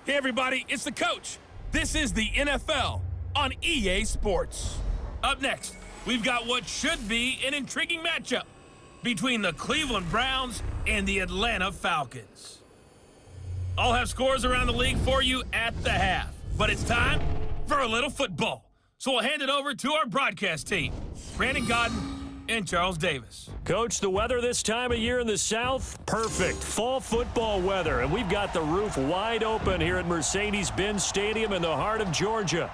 Hey everybody, it's the coach. This is the NFL on EA Sports. Up next, we've got what should be an intriguing matchup between the Cleveland Browns and the Atlanta Falcons. I'll have scores around the league for you at the half, but it's time for a little football. So we'll hand it over to our broadcast team, Brandon Godden and Charles Davis. Coach, the weather this time of year in the South, perfect. Fall football weather, and we've got the roof wide open here at Mercedes-Benz Stadium in the heart of Georgia.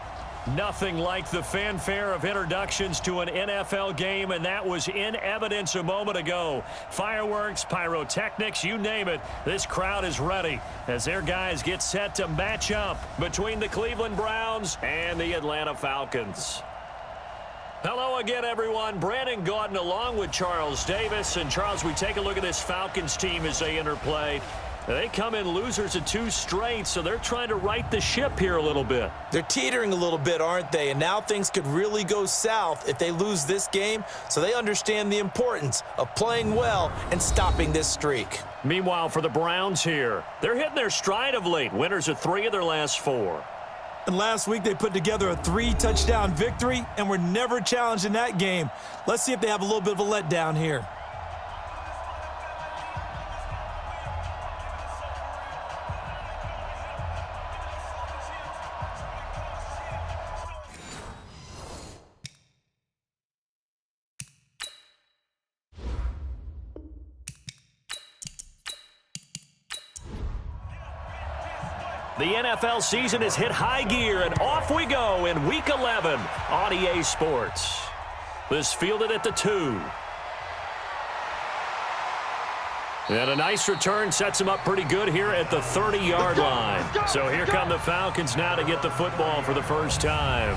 Nothing like the fanfare of introductions to an NFL game, and that was in evidence a moment ago. Fireworks, pyrotechnics, you name it. This crowd is ready as their guys get set to match up between the Cleveland Browns and the Atlanta Falcons. Hello again, everyone. Brandon Gaudin along with Charles Davis. And, Charles, we take a look at this Falcons team as they interplay. They come in losers of 2 straight, so they're trying to right the ship here a little bit. They're teetering a little bit, aren't they? And now things could really go south if they lose this game, so they understand the importance of playing well and stopping this streak. Meanwhile, for the Browns here, they're hitting their stride of late. Winners of 3 of their last 4. And last week they put together a 3-touchdown victory and were never challenged in that game. Let's see if they have a little bit of a letdown here. The NFL season has hit high gear, and off we go in Week 11 on EA Sports. This fielded at the 2. And a nice return sets them up pretty good here at the 30-yard line. So here come the Falcons now to get the football for the first time.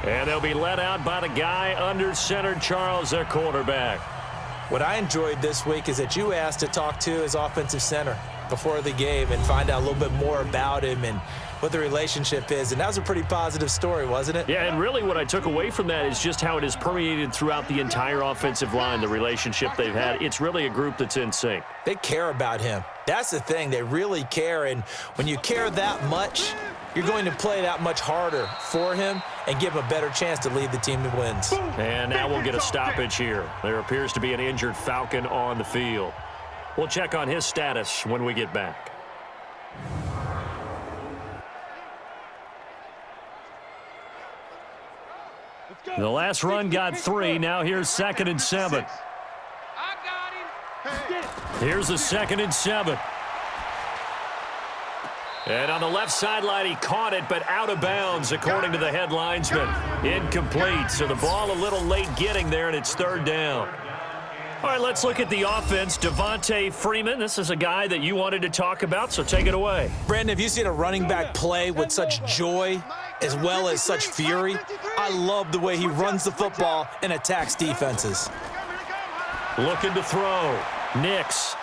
And they'll be led out by the guy under center, Charles, their quarterback. What I enjoyed this week is that you asked to talk to his offensive center before the game and find out a little bit more about him and what the relationship is. And that was a pretty positive story, wasn't it? Yeah, and really what I took away from that is just how it has permeated throughout the entire offensive line, the relationship they've had. It's really a group that's in sync. They care about him. That's the thing. They really care. And when you care that much, you're going to play that much harder for him and give him a better chance to lead the team to wins. And now we'll get a stoppage here. There appears to be an injured Falcon on the field. We'll check on his status when we get back. The last run got 3. Now here's 2nd and 7. Here's the 2nd and 7. And on the left sideline, he caught it, but out of bounds, according to the head linesman. Incomplete, so the ball a little late getting there, and it's 3rd down. All right, let's look at the offense. Devontae Freeman, this is a guy that you wanted to talk about, so take it away. Brandon, have you seen a running back play with such joy as well as such fury? I love the way he runs the football and attacks defenses. Looking to throw. Nix.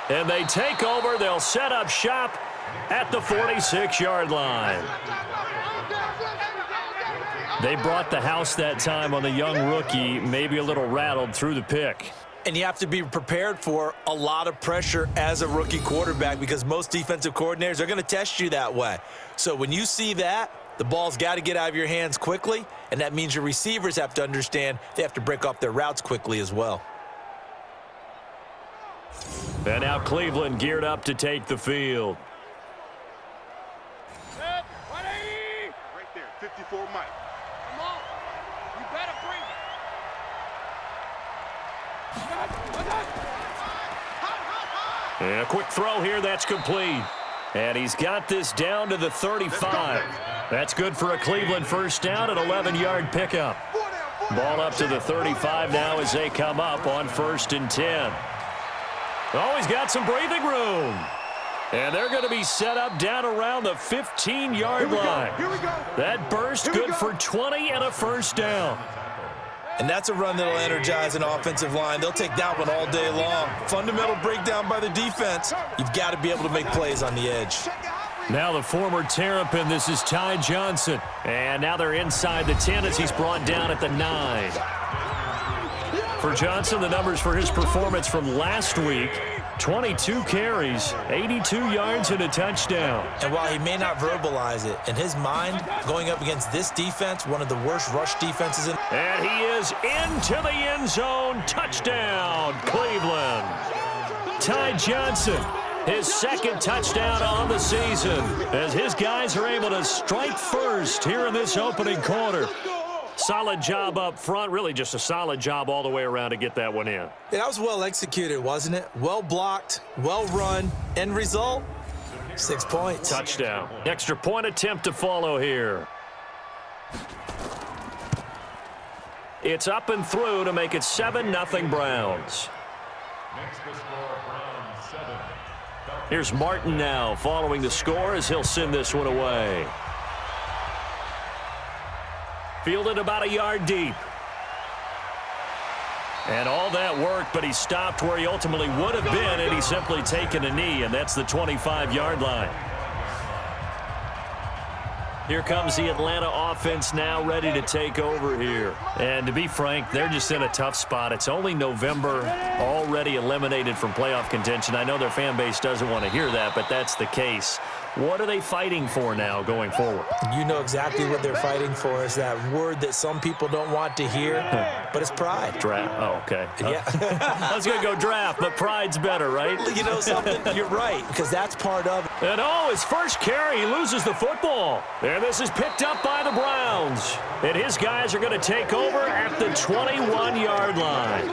And they take over. They'll set up shop at the 46-yard line. They brought the house that time on the young rookie, maybe a little rattled through the pick. And you have to be prepared for a lot of pressure as a rookie quarterback because most defensive coordinators are going to test you that way. So when you see that, the ball's got to get out of your hands quickly, and that means your receivers have to understand they have to break off their routes quickly as well. And now Cleveland geared up to take the field. Right there, 54 Mike. Come on. You better bring it. And a quick throw here, that's complete. And he's got this down to the 35. That's good for a Cleveland first down, an 11-yard pickup. Ball up to the 35 now as they come up on 1st and 10. Oh, he's got some breathing room. And they're going to be set up down around the 15-yard line. That burst good for 20 and a first down. And that's a run that'll energize an offensive line. They'll take that one all day long. Fundamental breakdown by the defense. You've got to be able to make plays on the edge. Now the former Terrapin, this is Ty Johnson. And now they're inside the 10 as he's brought down at the 9. For Johnson, the numbers for his performance from last week, 22 carries, 82 yards, and a touchdown. And while he may not verbalize it, in his mind, going up against this defense, one of the worst rush defenses in. And he is into the end zone. Touchdown, Cleveland. Ty Johnson, his second touchdown on the season, as his guys are able to strike first here in this opening quarter. Solid job up front, really just a solid job all the way around to get that one in. That was well executed, wasn't it? Well blocked, well run. End result, 6 points. Touchdown. Extra point attempt to follow here. It's up and through to make it 7-0 Browns. Here's Martin now following the score as he'll send this one away. Fielded about a yard deep. And all that work, but he stopped where he ultimately would have been had he simply taken a knee, and that's the 25-yard line. Here comes the Atlanta offense now ready to take over here. And to be frank, they're just in a tough spot. It's only November, already eliminated from playoff contention. I know their fan base doesn't want to hear that, but that's the case. What are they fighting for now going forward? You know exactly what they're fighting for. Is that word that some people don't want to hear, but it's pride. Draft. Oh, okay. Yeah. I was going to go draft, but pride's better, right? You know something? You're right, because that's part of it. And his first carry, he loses the football. And this is picked up by the Browns. And his guys are going to take over at the 21-yard line.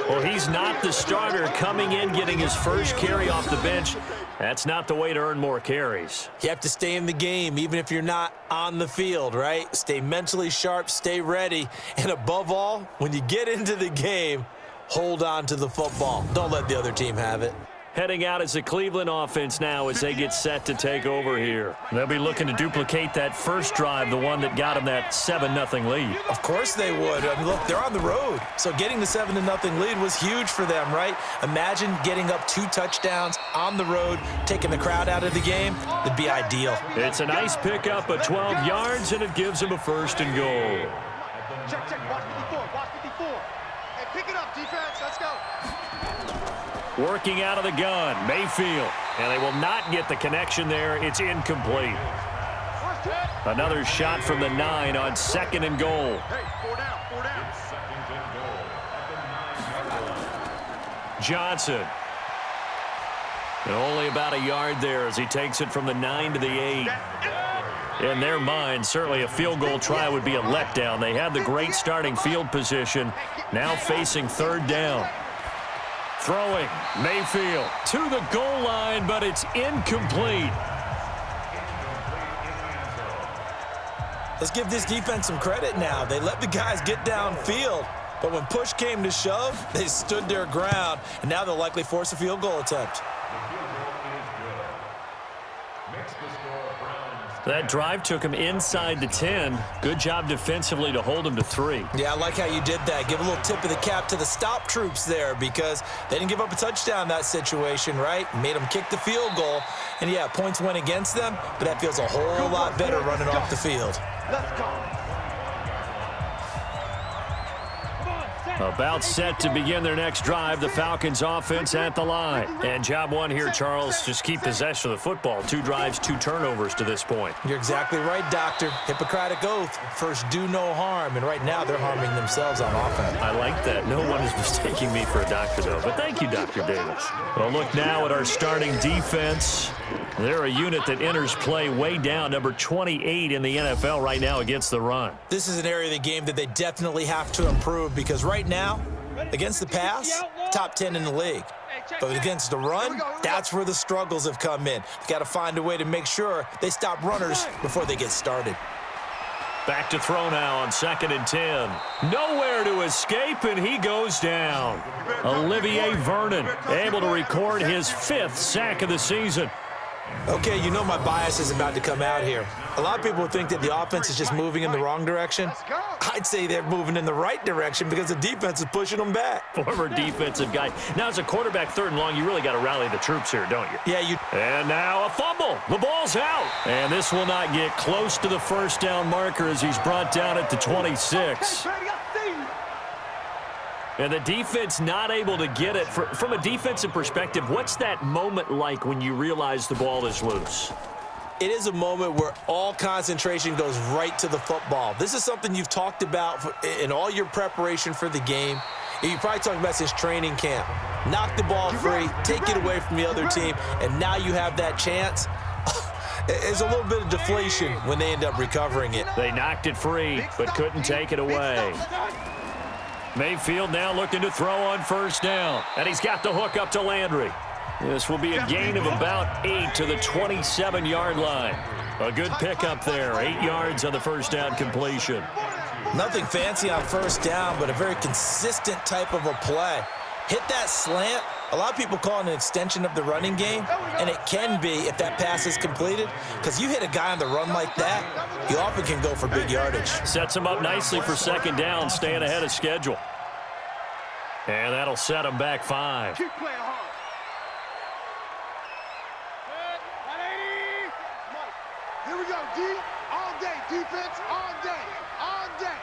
Well, he's not the starter coming in, getting his first carry off the bench. That's not the way to earn more carries. You have to stay in the game, even if you're not on the field, right? Stay mentally sharp, stay ready, and above all, when you get into the game, hold on to the football. Don't let the other team have it. Heading out as the Cleveland offense now as they get set to take over here. They'll be looking to duplicate that first drive, the one that got them that 7-0 lead. Of course they would. I mean, look, they're on the road. So getting the 7-0 lead was huge for them, right? Imagine getting up 2 touchdowns on the road, taking the crowd out of the game. It'd be ideal. It's a nice pickup of 12 yards, and it gives them a 1st and goal. Check, watch 54, watch 54. Hey, pick it up, defense, let's go. Working out of the gun, Mayfield. And they will not get the connection there. It's incomplete. Another shot from the 9 on 2nd and goal. Hey, 4 down, 4 down. Johnson. And only about a yard there as he takes it from the 9 to the 8. In their mind, certainly a field goal try would be a letdown. They had the great starting field position, now facing 3rd down. Throwing, Mayfield to the goal line, but it's incomplete. Let's give this defense some credit now. They let the guys get downfield, but when push came to shove, they stood their ground, and now they'll likely force a field goal attempt. That drive took him inside the 10. Good job defensively to hold him to 3. Yeah, I like how you did that. Give a little tip of the cap to the stop troops there because they didn't give up a touchdown in that situation, right? Made them kick the field goal. And, yeah, points went against them, but that feels a whole lot better running off the field. Let's go. About set to begin their next drive, the Falcons offense at the line. And job one here, Charles, just keep possession of the football. 2 drives, 2 turnovers to this point. You're exactly right, Doctor. Hippocratic oath. First, do no harm. And right now, they're harming themselves on offense. I like that. No one is mistaking me for a doctor, though. But thank you, Dr. Davis. Well, look now at our starting defense. They're a unit that enters play way down, number 28 in the NFL right now against the run. This is an area of the game that they definitely have to improve because right now, against the pass, top 10 in the league. But against the run, that's where the struggles have come in. They've got to find a way to make sure they stop runners before they get started. Back to throw now on 2nd and 10. Nowhere to escape, and he goes down. Olivier Vernon able to record his 5th sack of the season. Okay, you know my bias is about to come out here. A lot of people think that the offense is just moving in the wrong direction. I'd say they're moving in the right direction because the defense is pushing them back. Former defensive guy. Now, as a quarterback 3rd and long, you really got to rally the troops here, don't you? Yeah, you. And now a fumble. The ball's out. And this will not get close to the 1st down marker as he's brought down at the 26. And the defense not able to get it. From a defensive perspective, what's that moment like when you realize the ball is loose? It is a moment where all concentration goes right to the football. This is something you've talked about in all your preparation for the game. And you probably talked about since training camp. Knock the ball free, take it away from the other team, and now you have that chance. There's a little bit of deflation when they end up recovering it. They knocked it free, but couldn't take it away. Mayfield now looking to throw on first down. And he's got the hook up to Landry. This will be a gain of about 8 to the 27-yard line. A good pickup there. 8 yards on the first down completion. Nothing fancy on first down, but a very consistent type of a play. Hit that slant. A lot of people call it an extension of the running game, and it can be if that pass is completed, because you hit a guy on the run like that, he often can go for big yardage. Sets him up nicely for second down, staying ahead of schedule. And that'll set him back 5. Keep playing hard. Here we go, D. All day, defense, all day, all day.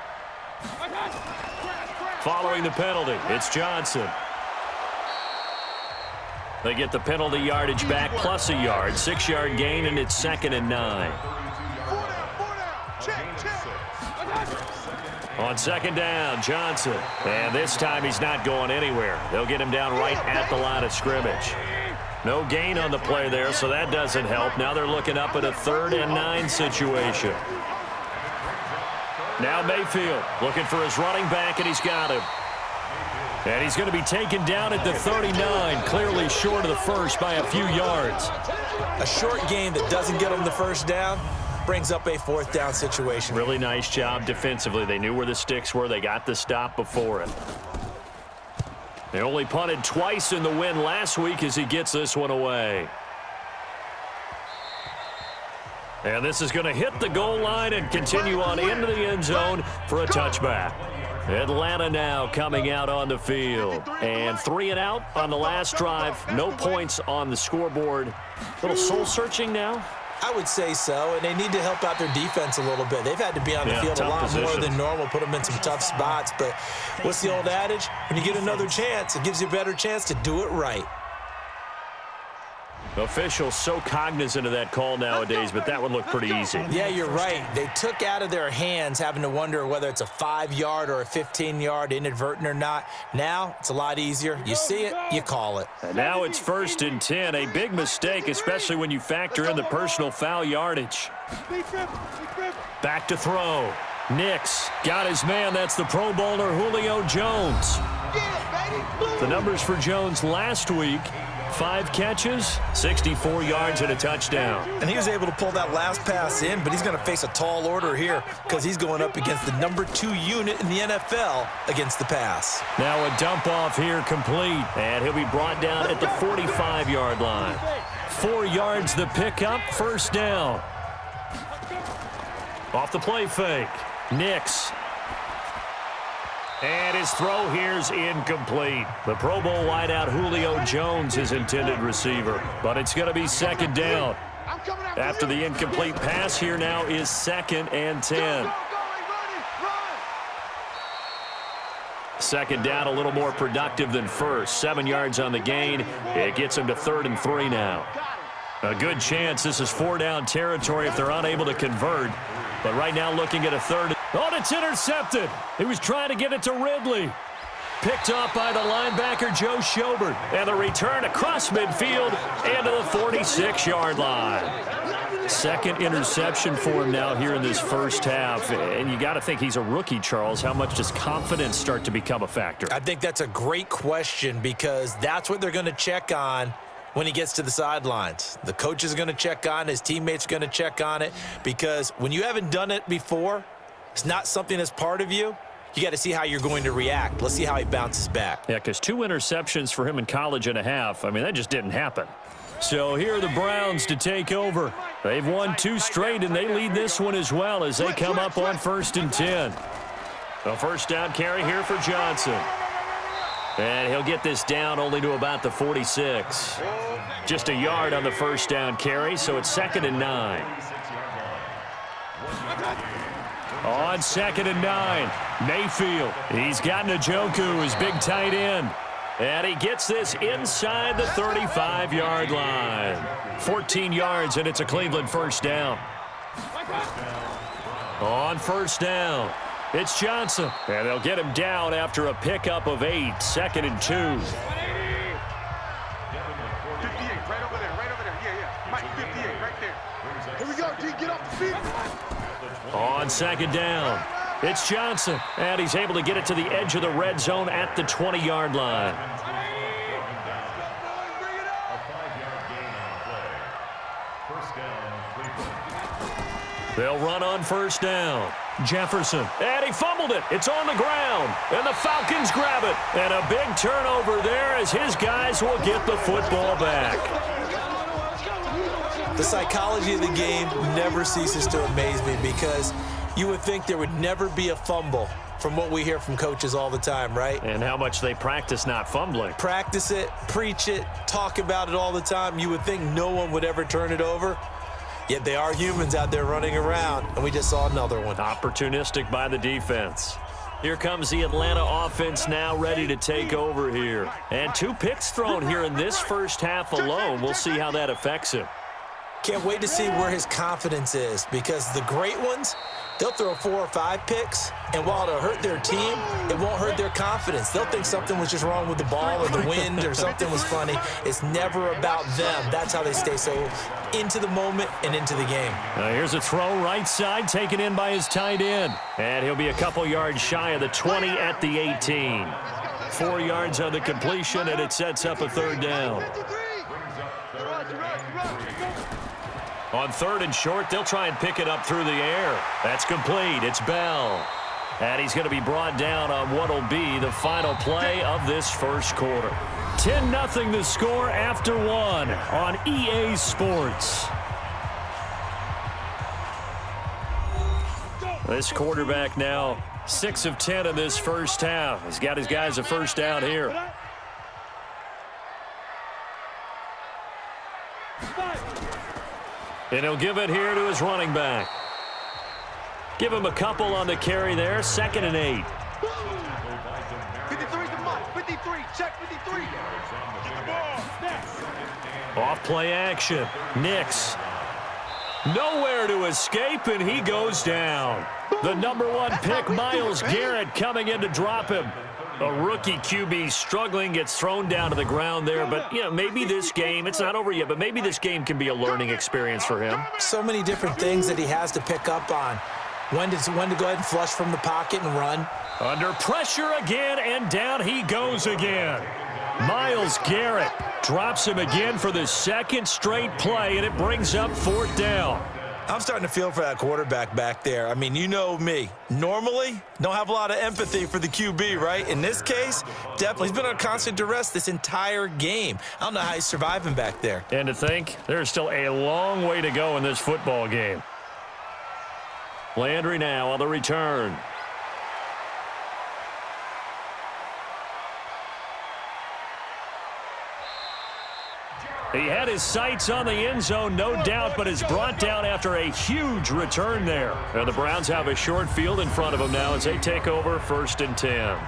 Following the penalty, it's Johnson. They get the penalty yardage back plus a yard. 6-yard gain, and it's 2nd and 9. 4 down. Check. On second down, Johnson. And this time he's not going anywhere. They'll get him down right at the line of scrimmage. No gain on the play there, so that doesn't help. Now they're looking up at a 3rd and 9 situation. Now Mayfield looking for his running back, and he's got him. And he's going to be taken down at the 39, clearly short of the first by a few yards. A short gain that doesn't get him the first down brings up a 4th down situation. Really nice job defensively. They knew where the sticks were. They got the stop before it. They only punted twice in the win last week as he gets this one away. And this is going to hit the goal line and continue on into the end zone for a touchback. Atlanta now coming out on the field. And 3 and out on the last drive. No points on the scoreboard. A little soul-searching now. I would say so, and they need to help out their defense a little bit. They've had to be on the field a lot more than normal, put them in some tough spots. But what's the old adage? When you get another chance, it gives you a better chance to do it right. Officials so cognizant of that call nowadays, but that one looked pretty easy. Yeah, you're right. They took out of their hands having to wonder whether it's a 5-yard or a 15-yard inadvertent or not. Now it's a lot easier. You see it, you call it. And now it's 1st and 10. A big mistake, especially when you factor in the personal foul yardage. Back to throw. Nix got his man. That's the Pro Bowler Julio Jones. The numbers for Jones last week: 5 catches, 64 yards, and a touchdown. And he was able to pull that last pass in, but he's going to face a tall order here because he's going up against the number 2 unit in the NFL against the pass. Now a dump off here complete, and he'll be brought down at the 45-yard line. 4 yards the pickup, first down. Off the play fake, Nix. And his throw here's incomplete. The Pro Bowl wideout Julio Jones is intended receiver, but it's going to be 2nd down. After the incomplete pass, here now is 2nd and 10. 2nd down, a little more productive than first. 7 yards on the gain. It gets him to 3rd and 3 now. A good chance this is 4-down territory if they're unable to convert. But right now looking at a 3rd. Oh, it's intercepted. He was trying to get it to Ridley. Picked off by the linebacker, Joe Schobert. And the return across midfield and to the 46-yard line. 2nd interception for him now here in this first half. And you got to think he's a rookie, Charles. How much does confidence start to become a factor? I think that's a great question because that's what they're going to check on when he gets to the sidelines. The coach is going to check on, his teammates are going to check on it, because when you haven't done it before, it's not something that's part of you. You got to see how you're going to react. Let's see how he bounces back. Yeah, because 2 interceptions for him in college and a half. I mean, that just didn't happen. So here are the Browns to take over. They've won 2 straight, and they lead this one as well as they come up on 1st and 10. A first down carry here for Johnson. And he'll get this down only to about the 46. Just a yard on the first down carry, so it's 2nd and 9. On 2nd and 9, Mayfield. He's got Njoku, his big tight end. And he gets this inside the 35-yard line. 14 yards, and it's a Cleveland first down. On first down, it's Johnson. And they'll get him down after a pickup of 8, 2nd and 2. 58, right over there. Yeah. Mike, 58, right there. Here we go, G, get off the field. On 2nd down, it's Johnson. And he's able to get it to the edge of the red zone at the 20-yard line. They'll run on first down. Jefferson, and he fumbled it. It's on the ground, and the Falcons grab it. And a big turnover there as his guys will get the football back. The psychology of the game never ceases to amaze me because you would think there would never be a fumble from what we hear from coaches all the time, right? And how much they practice not fumbling. Practice it, preach it, talk about it all the time. You would think no one would ever turn it over. Yet they are humans out there running around, and we just saw another one. Opportunistic by the defense. Here comes the Atlanta offense now ready to take over here. And 2 picks thrown here in this first half alone. We'll see how that affects him. Can't wait to see where his confidence is because the great ones, they'll throw 4 or 5 picks, and while it'll hurt their team, it won't hurt their confidence. They'll think something was just wrong with the ball or the wind or something was funny. It's never about them. That's how they stay so into the moment and into the game. Here's a throw right side, taken in by his tight end. And he'll be a couple yards shy of the 20 at the 18. 4 yards on the completion, and it sets up a 3rd down. On 3rd and short, they'll try and pick it up through the air. That's complete. It's Bell. And he's going to be brought down on what will be the final play of this first quarter. 10-0 the score after 1 on EA Sports. This quarterback now 6 of 10 in this first half. He's got his guys a first down here. And he'll give it here to his running back. Give him a couple on the carry there. 2nd and 8. 53's the mark. 53. Check 53. Get the ball. Off play action. Nix. Nowhere to escape, and he goes down. The number 1 pick, Myles Garrett, coming in to drop him. A rookie QB struggling, gets thrown down to the ground there. But, maybe this game, it's not over yet, but maybe this game can be a learning experience for him. So many different things that he has to pick up on. When to go ahead and flush from the pocket and run. Under pressure again, and down he goes again. Myles Garrett drops him again for the 2nd straight play, and it brings up 4th down. I'm starting to feel for that quarterback back there. I mean, you know me. Normally, don't have a lot of empathy for the QB, right? In this case, definitely. He's been on constant duress this entire game. I don't know how he's surviving back there. And to think, there's still a long way to go in this football game. Landry now on the return. He had his sights on the end zone, no doubt, but is brought down after a huge return there. And the Browns have a short field in front of them now as they take over 1st and 10.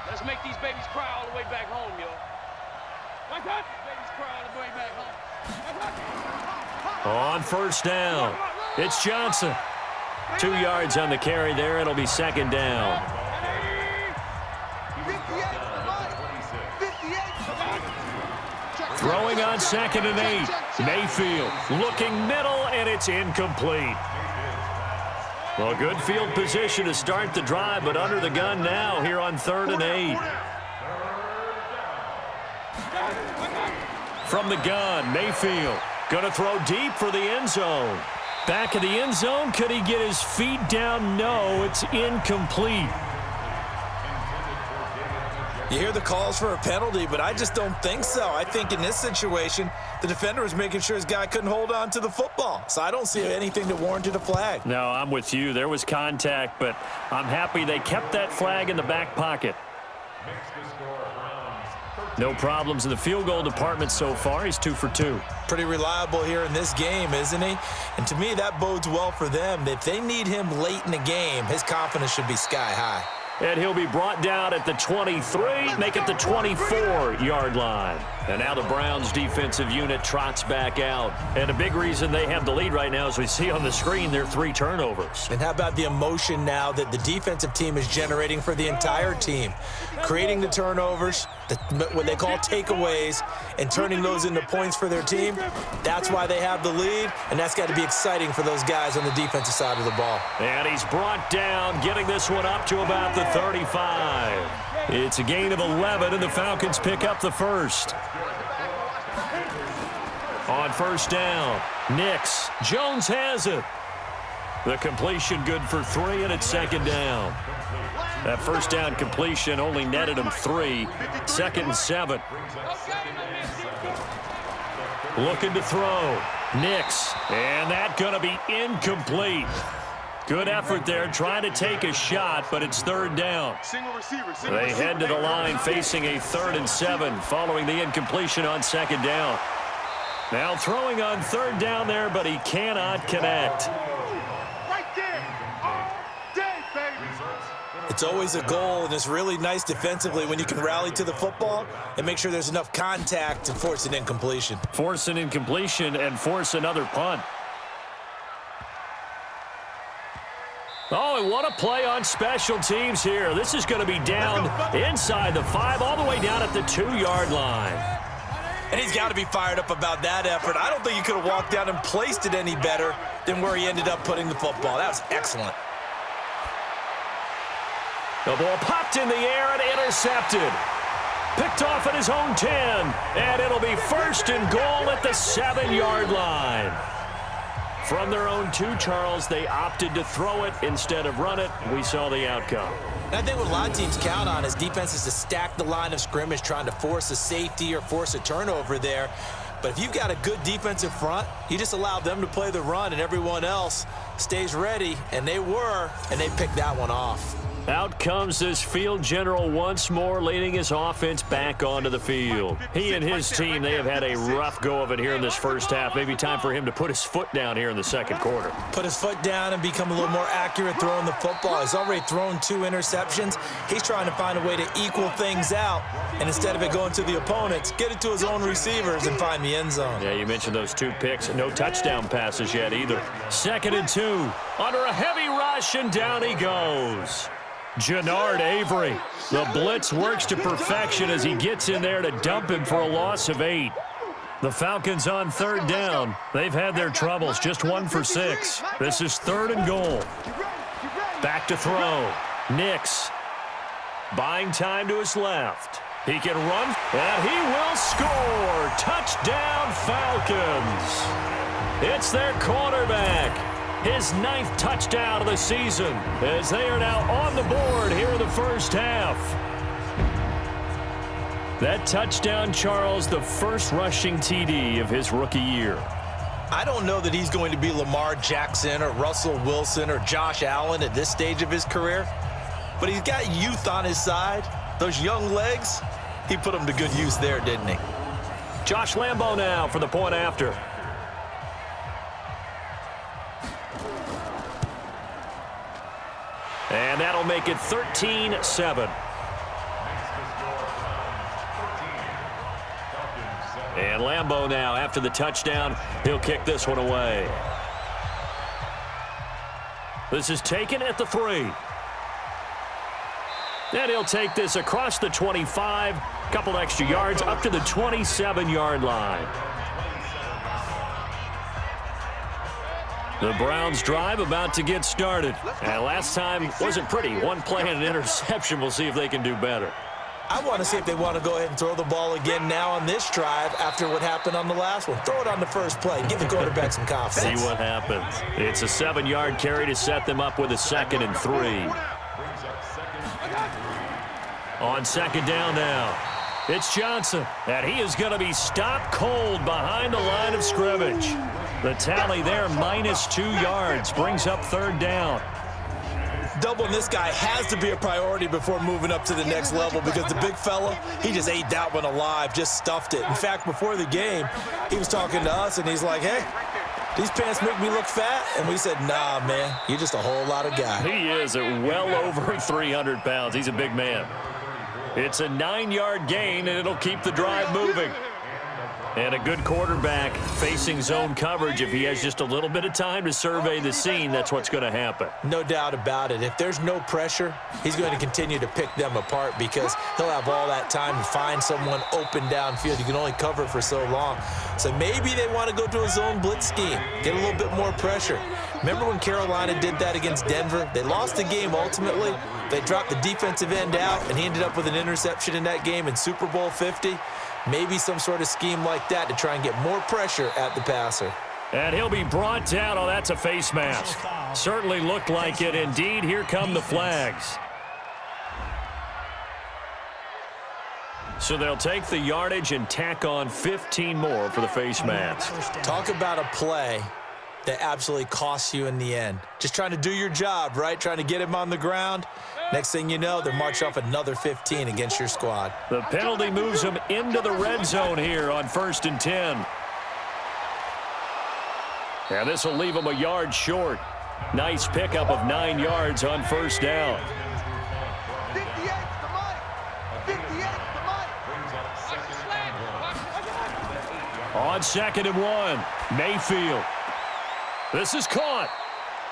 Let's make these babies cry all the way back home, yo. Like that? Babies cry all the way back home. On first down, it's Johnson. 2 yards on the carry there. It'll be 2nd down. Throwing on 2nd and 8. Mayfield looking middle, and it's incomplete. Well, good field position to start the drive, but under the gun now here on 3rd and 8. From the gun, Mayfield going to throw deep for the end zone. Back of the end zone, could he get his feet down? No, it's incomplete. You hear the calls for a penalty, but I just don't think so. I think in this situation, the defender was making sure his guy couldn't hold on to the football. So I don't see anything that warranted a flag. No, I'm with you. There was contact, but I'm happy they kept that flag in the back pocket. Makes the score around No problems in the field goal department so far. He's 2 for 2. Pretty reliable here in this game, isn't he? And to me, that bodes well for them. If they need him late in the game, his confidence should be sky high. And he'll be brought down at the 23, make it the 24-yard line. And now the Browns defensive unit trots back out. And a big reason they have the lead right now, as we see on the screen, their 3 turnovers. And how about the emotion now that the defensive team is generating for the entire team? Creating the turnovers, what they call takeaways, and turning those into points for their team. That's why they have the lead, and that's got to be exciting for those guys on the defensive side of the ball. And he's brought down, getting this one up to about the 35. It's a gain of 11, and the Falcons pick up the first. On first down, Nix. Jones has it. The completion good for 3, and it's second down. That first down completion only netted him 3. 2nd and 7. Looking to throw. Nix. And that's going to be incomplete. Good effort there, trying to take a shot, but it's 3rd down. They head to the line facing a 3rd and 7 following the incompletion on 2nd down. Now throwing on 3rd down there, but he cannot connect. It's always a goal, and it's really nice defensively when you can rally to the football and make sure there's enough contact to force an incompletion. Force an incompletion and force another punt. Oh, and what a play on special teams here. This is going to be down inside the 5, all the way down at the 2-yard line. And he's got to be fired up about that effort. I don't think he could have walked down and placed it any better than where he ended up putting the football. That was excellent. The ball popped in the air and intercepted. Picked off at his own 10. And it'll be 1st and goal at the 7-yard line. From their own 2, Charles, they opted to throw it instead of run it. We saw the outcome. And I think what a lot of teams count on is defenses to stack the line of scrimmage, trying to force a safety or force a turnover there. But if you've got a good defensive front, you just allow them to play the run and everyone else stays ready. And they were, and they picked that one off. Out comes this field general once more, leading his offense back onto the field. He and his team, they have had a rough go of it here in this first half. Maybe time for him to put his foot down here in the second quarter. Put his foot down and become a little more accurate throwing the football. He's already thrown 2 interceptions. He's trying to find a way to equal things out. And instead of it going to the opponents, get it to his own receivers and find the end zone. Yeah, you mentioned those 2 picks. No touchdown passes yet either. 2nd and 2. Under a heavy rush, and down he goes. Jannard Avery. The blitz works to perfection as he gets in there to dump him for a loss of 8. The Falcons on 3rd down. They've had their troubles, just 1 for 6. This is 3rd and goal. Back to throw. Nix. Buying time to his left. He can run, and he will score. Touchdown, Falcons. It's their quarterback. His 9th touchdown of the season as they are now on the board here in the first half. That touchdown, Charles, the first rushing TD of his rookie year. I don't know that he's going to be Lamar Jackson or Russell Wilson or Josh Allen at this stage of his career, but he's got youth on his side. Those young legs, he put them to good use there, didn't he? Josh Lambo now for the point after. And that'll make it 13-7. And Lambo now, after the touchdown, he'll kick this one away. This is taken at the 3. And he'll take this across the 25, couple extra yards, up to the 27-yard line. The Browns drive about to get started. And last time wasn't pretty. 1 play and an interception. We'll see if they can do better. I want to see if they want to go ahead and throw the ball again now on this drive after what happened on the last one. Throw it on the first play. Give the quarterback some confidence. See what happens. It's a 7-yard carry to set them up with a 2nd and 3. On 2nd down now, it's Johnson. And he is going to be stopped cold behind the line of scrimmage. The tally there, -2 yards, brings up 3rd down. doubling this guy has to be a priority before moving up to the next level because the big fella, he just ate that one alive, just stuffed it. In fact, before the game, he was talking to us, and he's like, hey, these pants make me look fat? And we said, nah, man, you're just a whole lot of guy. He is at well over 300 pounds. He's a big man. It's a 9-yard gain, and it'll keep the drive moving. And a good quarterback facing zone coverage. If he has just a little bit of time to survey the scene, that's what's going to happen. No doubt about it. If there's no pressure, he's going to continue to pick them apart because he'll have all that time to find someone open downfield. You can only cover for so long. So maybe they want to go to a zone blitz scheme, get a little bit more pressure. Remember when Carolina did that against Denver? They lost the game ultimately. They dropped the defensive end out, and he ended up with an interception in that game in Super Bowl 50. Maybe some sort of scheme like that to try and get more pressure at the passer. And he'll be brought down. Oh, that's a face mask. Certainly looked like it. Indeed, here come the flags. So they'll take the yardage and tack on 15 more for the face mask. Talk about a play that absolutely costs you in the end. Just trying to do your job, right? Trying to get him on the ground. Next thing you know, they're marching off another 15 against your squad. The penalty moves them into the red zone here on 1st and 10. And this will leave them a yard short. Nice pickup of 9 yards on 1st down. 58's the money. 58's the money. On 2nd and 1, Mayfield. This is caught.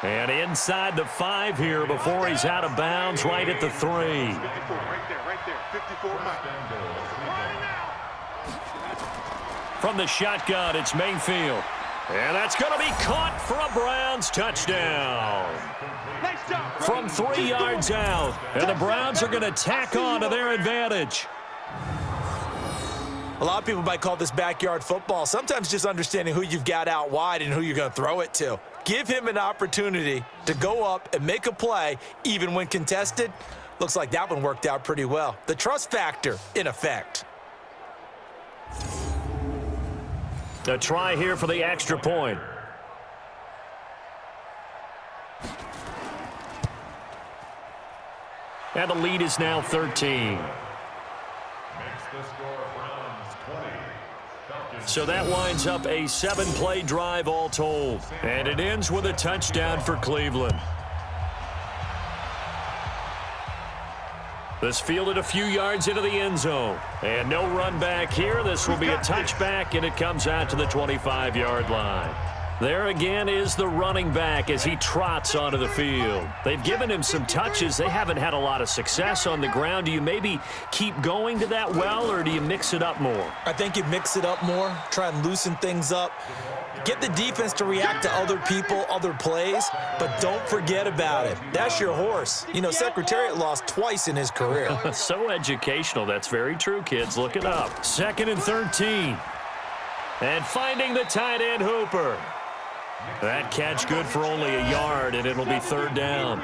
And inside the 5 here before he's out of bounds, right at the 3. 54, right there. 54 Mike. From the shotgun, it's Mayfield. And that's going to be caught for a Browns touchdown. Nice job. From 3 yards out. And the Browns are going to tack on to their advantage. A lot of people might call this backyard football. Sometimes just understanding who you've got out wide and who you're going to throw it to. Give him an opportunity to go up and make a play, even when contested. Looks like that one worked out pretty well. The trust factor in effect. A try here for the extra point. And the lead is now 13. So that winds up a 7-play drive all told. And it ends with a touchdown for Cleveland. This fielded a few yards into the end zone. And no run back here. This will be a touchback, and it comes out to the 25-yard line. There again is the running back as he trots onto the field. They've given him some touches. They haven't had a lot of success on the ground. Do you maybe keep going to that well, or do you mix it up more? I think you mix it up more, try and loosen things up. Get the defense to react to other people, other plays, but don't forget about it. That's your horse. You know, Secretariat lost twice in his career. So educational. That's very true, kids. Look it up. 2nd and 13. And finding the tight end, Hooper. That catch good for only a yard, and it'll be 3rd down.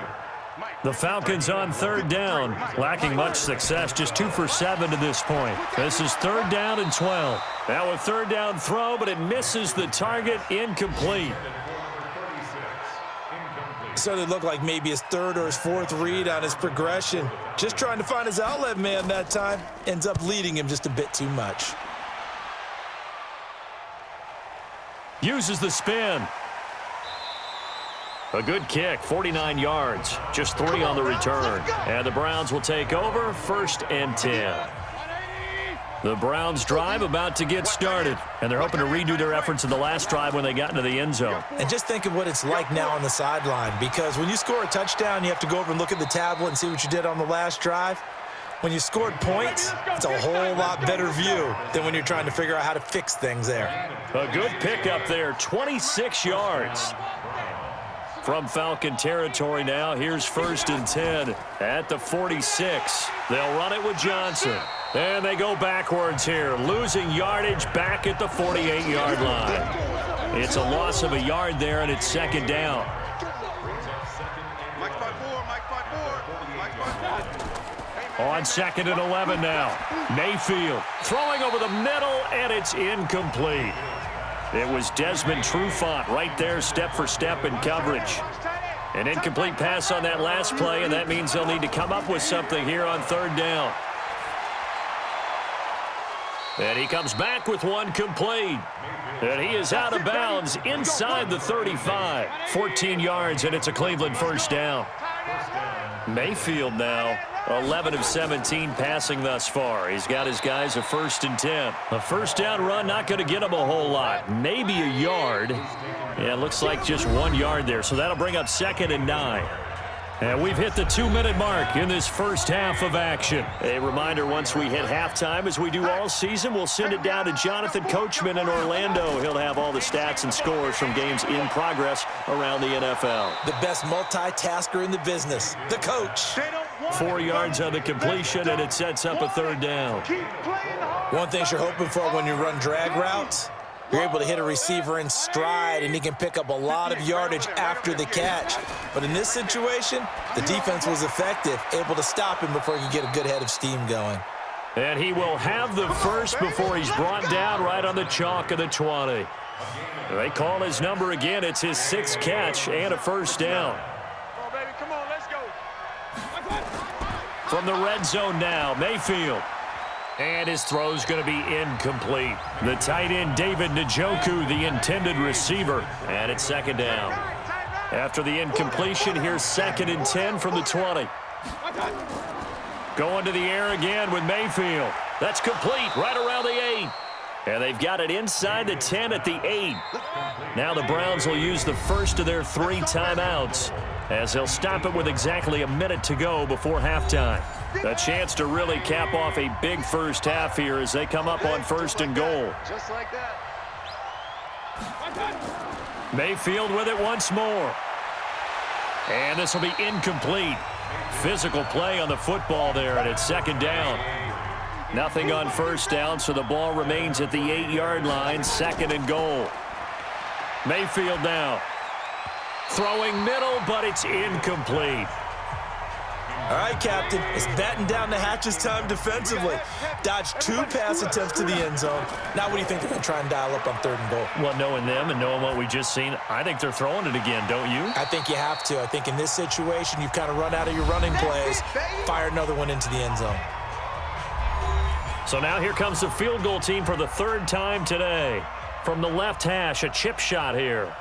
The Falcons on 3rd down, lacking much success, just 2 for 7 to this point. This is 3rd down and 12. Now a 3rd down throw, but it misses the target, incomplete. So it looked like maybe his 3rd or his 4th read on his progression. Just trying to find his outlet man that time. Ends up leading him just a bit too much. Uses the spin. A good kick, 49 yards, just 3 on the return. And the Browns will take over, 1st and 10. The Browns drive about to get started, and they're hoping to redo their efforts in the last drive when they got into the end zone. And just think of what it's like now on the sideline, because when you score a touchdown, you have to go over and look at the tablet and see what you did on the last drive. When you scored points, it's a whole lot better view than when you're trying to figure out how to fix things there. A good pickup there, 26 yards. From Falcon territory now, here's 1st and 10 at the 46. They'll run it with Johnson. And they go backwards here, losing yardage back at the 48-yard line. It's a loss of a yard there, and it's 2nd down. On 2nd and 11 now. Mayfield throwing over the middle, and it's incomplete. It was Desmond Trufant right there, step for step in coverage. An incomplete pass on that last play, and that means they'll need to come up with something here on third down. And he comes back with one complete. And he is out of bounds inside the 35. 14 yards, and it's a Cleveland first down. Mayfield now 11 of 17 passing thus far. He's got his guys a 1st and 10. A first down run, not going to get him a whole lot. Maybe a yard. Yeah, it looks like just 1 yard there. So that'll bring up 2nd and 9. And we've hit the 2-minute mark in this first half of action. A reminder, once we hit halftime, as we do all season, we'll send it down to Jonathan Coachman in Orlando. He'll have all the stats and scores from games in progress around the NFL. The best multitasker in the business, the coach. 4 yards on the completion, and it sets up a third down. One thing you're hoping for when you run drag routes, you're able to hit a receiver in stride, and he can pick up a lot of yardage after the catch. But in this situation, the defense was effective, able to stop him before he could get a good head of steam going. And he will have the first before he's brought down right on the chalk of the 20. They call his number again. It's his 6th catch and a first down. Come on, baby. Come on, let's go. From the red zone now, Mayfield. And his throw's going to be incomplete. The tight end, David Njoku, the intended receiver. And it's 2nd down. After the incompletion, here's 2nd and 10 from the 20. Going to the air again with Mayfield. That's complete right around the 8. And they've got it inside the 10 at the 8. Now the Browns will use the first of their 3 timeouts, as they'll stop it with exactly a minute to go before halftime. A chance to really cap off a big first half here as they come up on 1st and goal. Just like that. Mayfield with it once more. And this will be incomplete. Physical play on the football there, and it's 2nd down. Nothing on 1st down, so the ball remains at the 8-yard line, 2nd and goal. Mayfield now. Throwing middle, but it's incomplete. All right, Captain, it's batten down the hatches time defensively. Dodged 2 pass attempts to the end zone. Now what do you think they're going to try and dial up on 3rd and goal? Well, knowing them and knowing what we just seen, I think they're throwing it again, don't you? I think you have to. I think in this situation, you've kind of run out of your running plays. Fire another one into the end zone. So now here comes the field goal team for the 3rd time today. From the left hash, a chip shot here.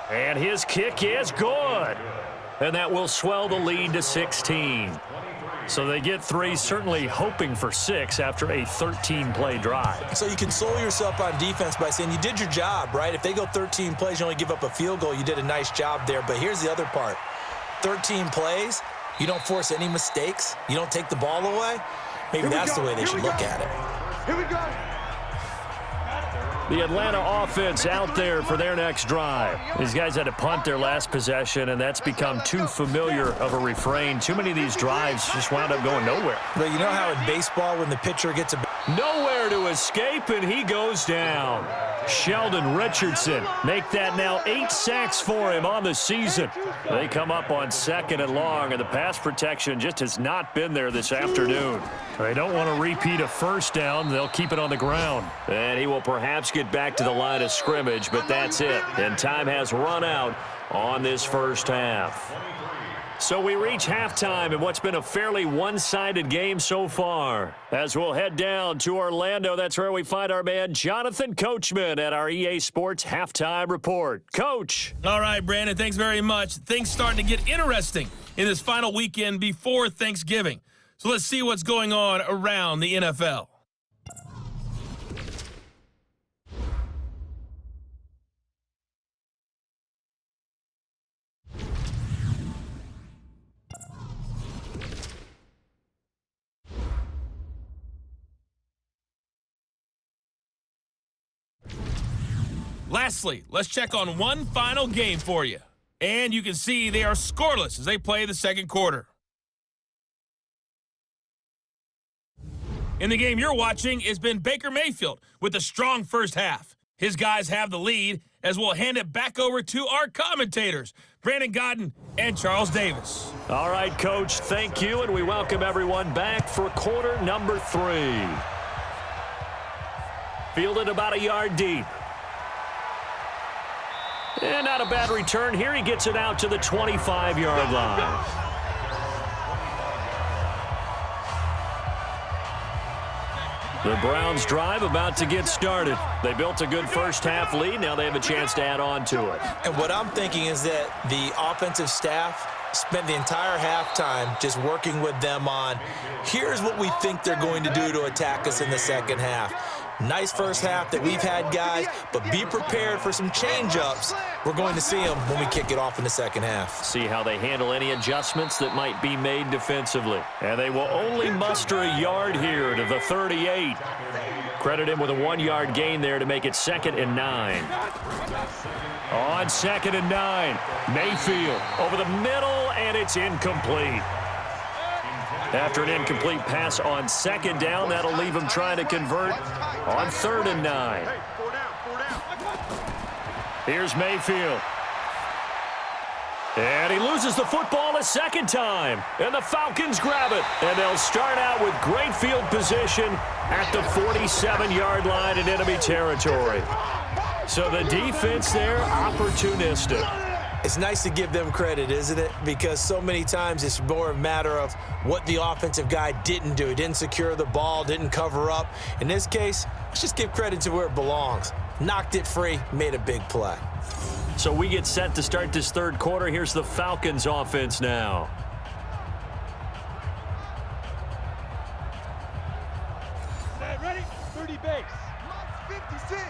And his kick is good. And that will swell the lead to 16. So they get 3, certainly hoping for 6 after a 13-play drive. So you console yourself on defense by saying you did your job, right? If they go 13 plays, you only give up a field goal, you did a nice job there. But here's the other part. 13 plays, you don't force any mistakes, you don't take the ball away. Maybe that's the way they should look at it. Here we go. The Atlanta offense out there for their next drive. These guys had to punt their last possession, and that's become too familiar of a refrain. Too many of these drives just wound up going nowhere. But you know how in baseball when the pitcher gets a... Nowhere to escape, and he goes down. Sheldon Richardson make that now 8 sacks for him on the season. They come up on 2nd and long, and the pass protection just has not been there this afternoon. They don't want to repeat a first down. They'll keep it on the ground. And he will perhaps get back to the line of scrimmage, but that's it. And time has run out on this first half. So we reach halftime in what's been a fairly one-sided game so far. As we'll head down to Orlando, that's where we find our man Jonathan Coachman at our EA Sports Halftime Report. Coach. All right, Brandon, thanks very much. Things starting to get interesting in this final weekend before Thanksgiving. So let's see what's going on around the NFL. Lastly, let's check on one final game for you. And you can see they are scoreless as they play the 2nd quarter. In the game you're watching has been Baker Mayfield with a strong first half. His guys have the lead as we'll hand it back over to our commentators, Brandon Godden and Charles Davis. All right, Coach, thank you, and we welcome everyone back for quarter number 3. Fielded about a yard deep. And not a bad return here. He gets it out to the 25-yard line. The Browns drive about to get started. They built a good first-half lead. Now they have a chance to add on to it. And what I'm thinking is that the offensive staff spent the entire halftime just working with them on, here's what we think they're going to do to attack us in the second half. Nice first half that we've had, guys, but be prepared for some change-ups. We're going to see them when we kick it off in the second half. See how they handle any adjustments that might be made defensively. And they will only muster a yard here to the 38. Credit him with a 1-yard gain there to make it 2nd and 9. On 2nd and 9, Mayfield over the middle, and it's incomplete. After an incomplete pass on 2nd down, that'll leave him trying to convert on 3rd and 9. Here's Mayfield. And he loses the football a second time. And the Falcons grab it. And they'll start out with great field position at the 47-yard line in enemy territory. So the defense there, opportunistic. It's nice to give them credit, isn't it? Because so many times it's more a matter of what the offensive guy didn't do. He didn't secure the ball, didn't cover up. In this case, let's just give credit to where it belongs. Knocked it free, made a big play. So we get set to start this third quarter. Here's the Falcons offense now. Ready? 30 base. 56.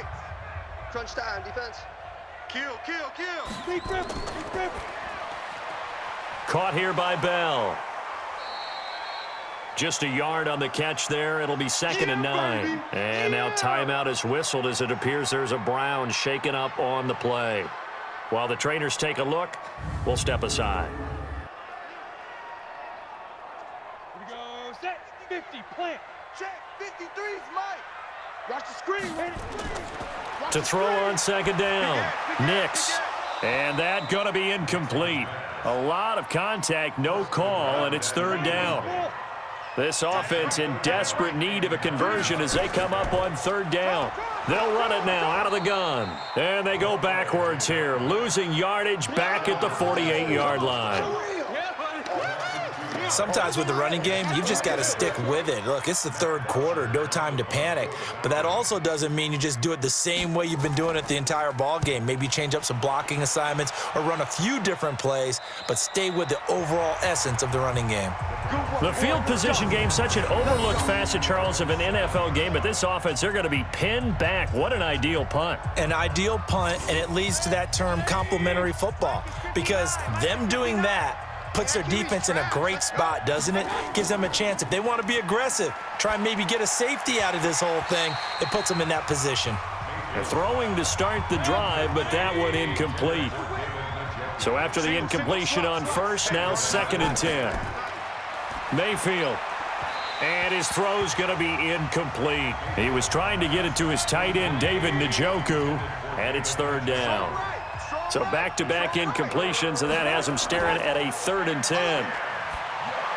Crunch time, defense. Kill. Deep river. Caught here by Bell. Just a yard on the catch there. It'll be 2nd and 9. And now timeout is whistled as it appears there's a Brown shaken up on the play. While the trainers take a look, we'll step aside. Here we go. Set. 50. Plant. Check. 53's Mike. Watch the screen. To throw on 2nd down. Nix. And that going to be incomplete. A lot of contact, no call, and it's 3rd down. This offense in desperate need of a conversion as they come up on 3rd down. They'll run it now out of the gun. And they go backwards here, losing yardage back at the 48-yard line. Sometimes with the running game, you've just got to stick with it. Look, it's the third quarter, no time to panic. But that also doesn't mean you just do it the same way you've been doing it the entire ball game. Maybe change up some blocking assignments or run a few different plays, but stay with the overall essence of the running game. The field position game, such an overlooked facet, Charles, of an NFL game. But this offense, they're going to be pinned back. What an ideal punt. An ideal punt, and it leads to that term complementary football. Because them doing that puts their defense in a great spot, doesn't it? Gives them a chance. If they want to be aggressive, try and maybe get a safety out of this whole thing, it puts them in that position. They're throwing to start the drive, but that one incomplete. So after the incompletion on 1st, now 2nd and 10. Mayfield. And his throw's going to be incomplete. He was trying to get it to his tight end, David Njoku, and it's 3rd down. So back-to-back incompletions, and that has him staring at a 3rd and 10.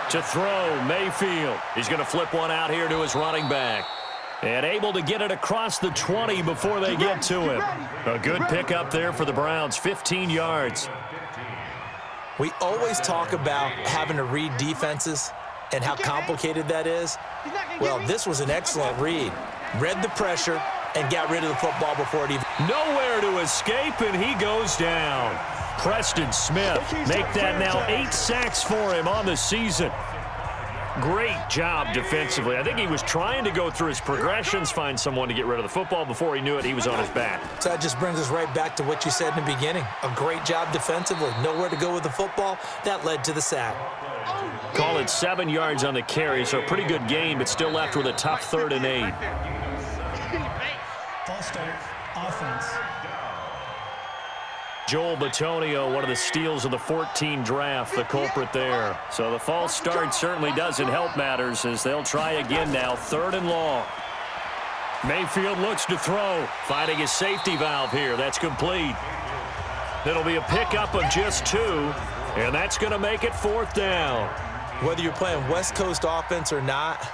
To throw, Mayfield. He's going to flip one out here to his running back. And able to get it across the 20 before they get to him. A good pickup there for the Browns, 15 yards. We always talk about having to read defenses and how complicated that is. Well, this was an excellent read. Read the pressure and got rid of the football before it even... Nowhere to escape, and he goes down. Preston Smith make that now 8 sacks for him on the season. Great job defensively. I think he was trying to go through his progressions, find someone to get rid of the football. Before he knew it, he was on his back. So that just brings us right back to what you said in the beginning. A great job defensively. Nowhere to go with the football. That led to the sack. Call it 7 yards on the carry, so a pretty good gain, but still left with a tough 3rd and 8. False start, offense. Joel Bitonio, one of the steals of the 14 draft, the culprit there. So the false start certainly doesn't help matters as they'll try again now, 3rd and long. Mayfield looks to throw, finding his safety valve here. That's complete. It'll be a pickup of just 2, and that's going to make it 4th down. Whether you're playing West Coast offense or not,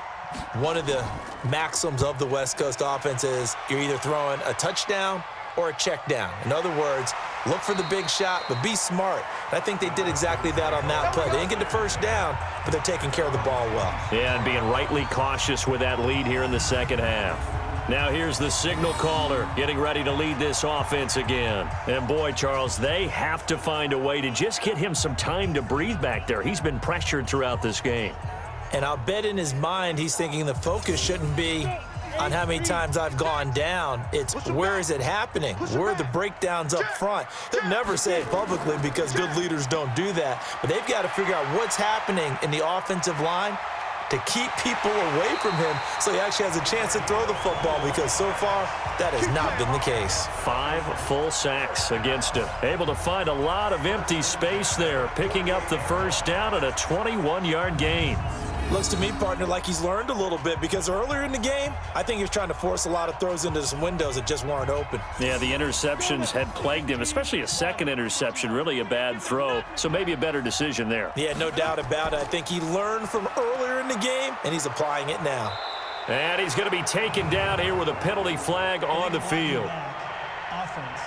one of the maxims of the West Coast offense is you're either throwing a touchdown or a check down. In other words, Look for the big shot, but be smart. And I think they did exactly that on that play. They didn't get the first down, but they're taking care of the ball well. Yeah, and being rightly cautious with that lead here in the second half. Now here's the signal caller getting ready to lead this offense again. And boy, Charles, they have to find a way to just get him some time to breathe back there. He's been pressured throughout this game. And I'll bet in his mind he's thinking the focus shouldn't be on how many times I've gone down. It's where is it happening? Where are the breakdowns up front? He'll never say it publicly because good leaders don't do that. But they've got to figure out what's happening in the offensive line to keep people away from him so he actually has a chance to throw the football, because so far that has not been the case. 5 full sacks against him. Able to find a lot of empty space there, picking up the first down at a 21-yard gain. Looks to me, partner, like he's learned a little bit, because earlier in the game, I think he was trying to force a lot of throws into some windows that just weren't open. Yeah, the interceptions had plagued him, especially a second interception, really a bad throw, so maybe a better decision there. Yeah, no doubt about it. I think he learned from earlier in the game, and he's applying it now. And he's going to be taken down here with a penalty flag on the field. Offense.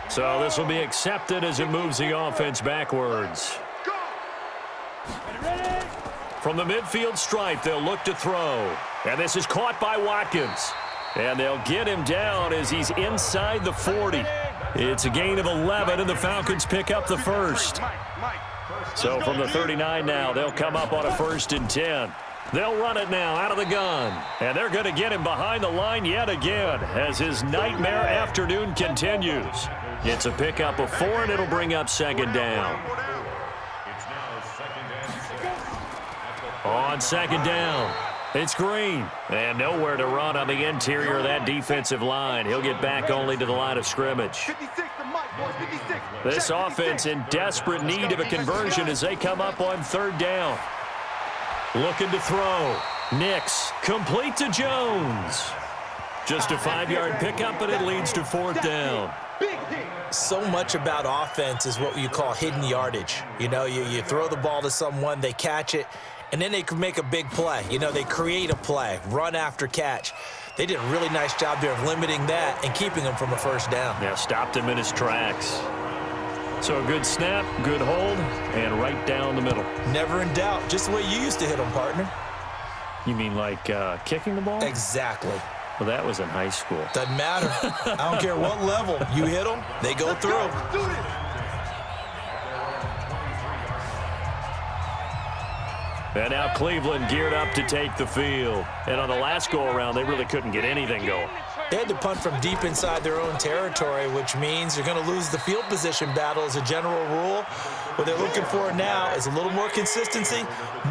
So this will be accepted as it moves the offense backwards. From the midfield stripe, they'll look to throw. And this is caught by Watkins. And they'll get him down as he's inside the 40. It's a gain of 11, and the Falcons pick up the first. So from the 39 now, they'll come up on a 1st and 10. They'll run it now out of the gun. And they're going to get him behind the line yet again as his nightmare afternoon continues. It's a pickup of 4, and it'll bring up 2nd down. On 2nd down, it's Green. And nowhere to run on the interior of that defensive line. He'll get back only to the line of scrimmage. This offense in desperate need of a conversion as they come up on 3rd down. Looking to throw. Nix, complete to Jones. Just a 5-yard pickup, but it leads to 4th down. So much about offense is what you call hidden yardage. You know, you throw the ball to someone, they catch it, and then they can make a big play. You know, they create a play, run after catch. They did a really nice job there of limiting that and keeping him from a 1st down. Yeah, stopped him in his tracks. So a good snap, good hold, and right down the middle. Never in doubt. Just the way you used to hit them, partner. You mean like kicking the ball? Exactly. Well, that was in high school. Doesn't matter. I don't care what level. You hit them, they go through. And now Cleveland geared up to take the field. And on the last go-around, they really couldn't get anything going. They had to punt from deep inside their own territory, which means you're going to lose the field position battle as a general rule. What they're looking for now is a little more consistency,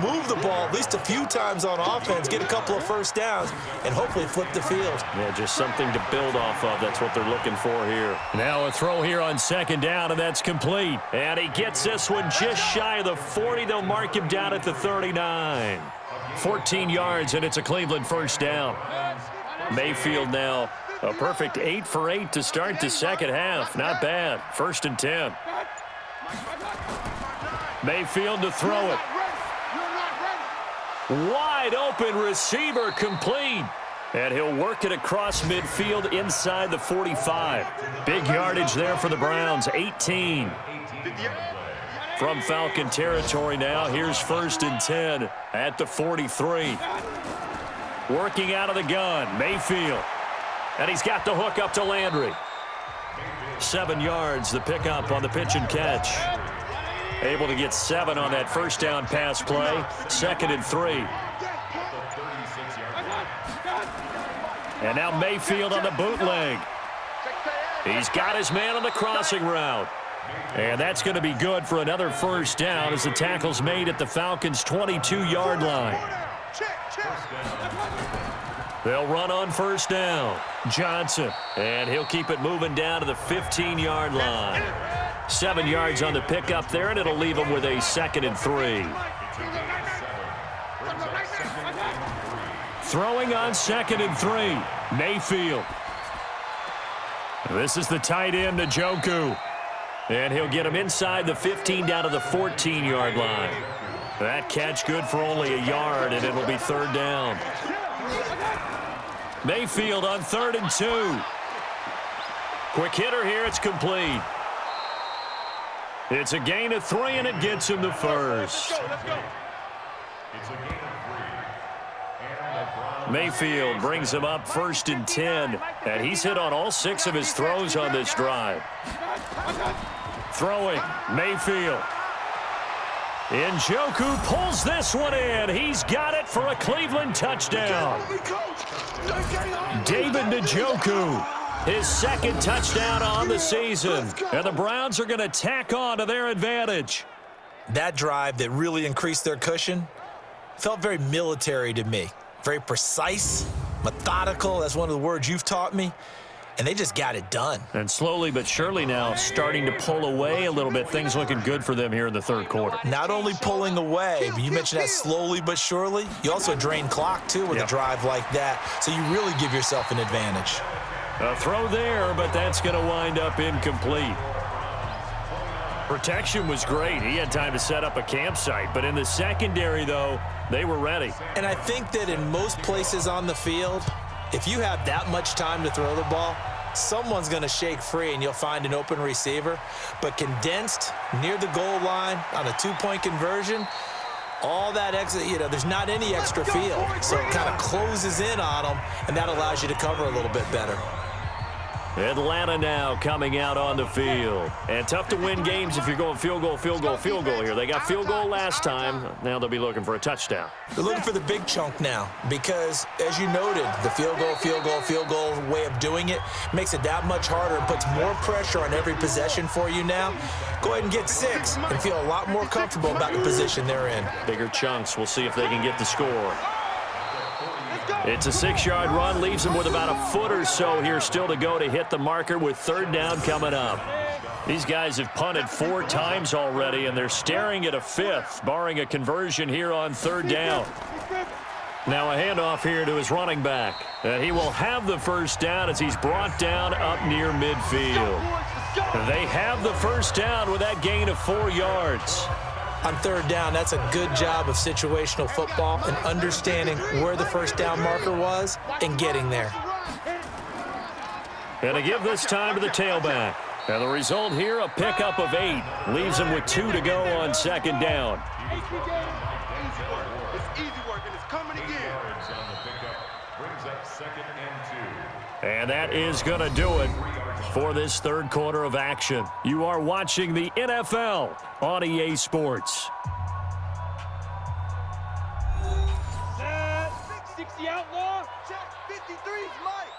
move the ball at least a few times on offense, get a couple of 1st downs, and hopefully flip the field. Yeah, just something to build off of. That's what they're looking for here. Now a throw here on 2nd down, and that's complete. And he gets this one just shy of the 40. They'll mark him down at the 39. 14 yards, and it's a Cleveland 1st down. Mayfield now a perfect 8 for 8 to start the second half. Not bad. 1st and 10. Mayfield to throw it. Wide open receiver complete. And he'll work it across midfield inside the 45. Big yardage there for the Browns, 18. From Falcon territory now, here's 1st and 10 at the 43. Working out of the gun, Mayfield. And he's got the hook up to Landry. 7 yards, the pickup on the pitch and catch. Able to get 7 on that 1st down pass play. 2nd and 3. And now Mayfield on the bootleg. He's got his man on the crossing route. And that's going to be good for another 1st down as the tackle's made at the Falcons' 22-yard line. They'll run on 1st down. Johnson. And he'll keep it moving down to the 15-yard line. 7 yards on the pickup there, and it'll leave him with a 2nd and 3. Throwing on 2nd and 3. Mayfield. This is the tight end, Njoku. And he'll get him inside the 15 down to the 14-yard line. That catch good for only a yard, and it'll be 3rd down. Mayfield on 3rd and 2. Quick hitter here. It's complete. It's a gain of 3, and it gets him the first. Let's go. Mayfield brings him up 1st and 10, and he's hit on all 6 of his throws on this drive. Throwing, Mayfield. Njoku pulls this one in. He's got it for a Cleveland touchdown. David Njoku, his 2nd touchdown on the season, and the Browns are going to tack on to their advantage. That drive that really increased their cushion felt very military to me. Very precise, methodical. That's one of the words you've taught me. And they just got it done. And slowly but surely now starting to pull away a little bit. Things looking good for them here in the 3rd quarter. Not only pulling away, but you mentioned that slowly but surely. You also drain clock, too, with a drive like that. So you really give yourself an advantage. A throw there, but that's going to wind up incomplete. Protection was great. He had time to set up a campsite. But in the secondary, though, they were ready. And I think that in most places on the field, if you have that much time to throw the ball, someone's going to shake free and you'll find an open receiver. But condensed near the goal line on a 2-point conversion, all that extra, there's not any extra field. So it kind of closes in on them, and that allows you to cover a little bit better. Atlanta now coming out on the field. And tough to win games if you're going field goal here. They got field goal last time. Now they'll be looking for a touchdown. They're looking for the big chunk now because, as you noted, the field goal way of doing it makes it that much harder and puts more pressure on every possession for you now. Go ahead and get 6 and feel a lot more comfortable about the position they're in. Bigger chunks. We'll see if they can get the score. It's a 6-yard run, leaves him with about a foot or so here still to go to hit the marker with 3rd down coming up. These guys have punted 4 times already, and they're staring at a 5th, barring a conversion here on 3rd down. Now a handoff here to his running back. And he will have the 1st down as he's brought down up near midfield. They have the 1st down with that gain of 4 yards. On 3rd down, that's a good job of situational football and understanding where the 1st down marker was and getting there. And to give this time to the tailback. And the result here, a pickup of 8. Leaves him with 2 to go on 2nd down. It's easy work, and it's coming again. And that is going to do it for this 3rd quarter of action. You are watching the NFL on EA Sports. 60 outlaw. Check 53's Mike.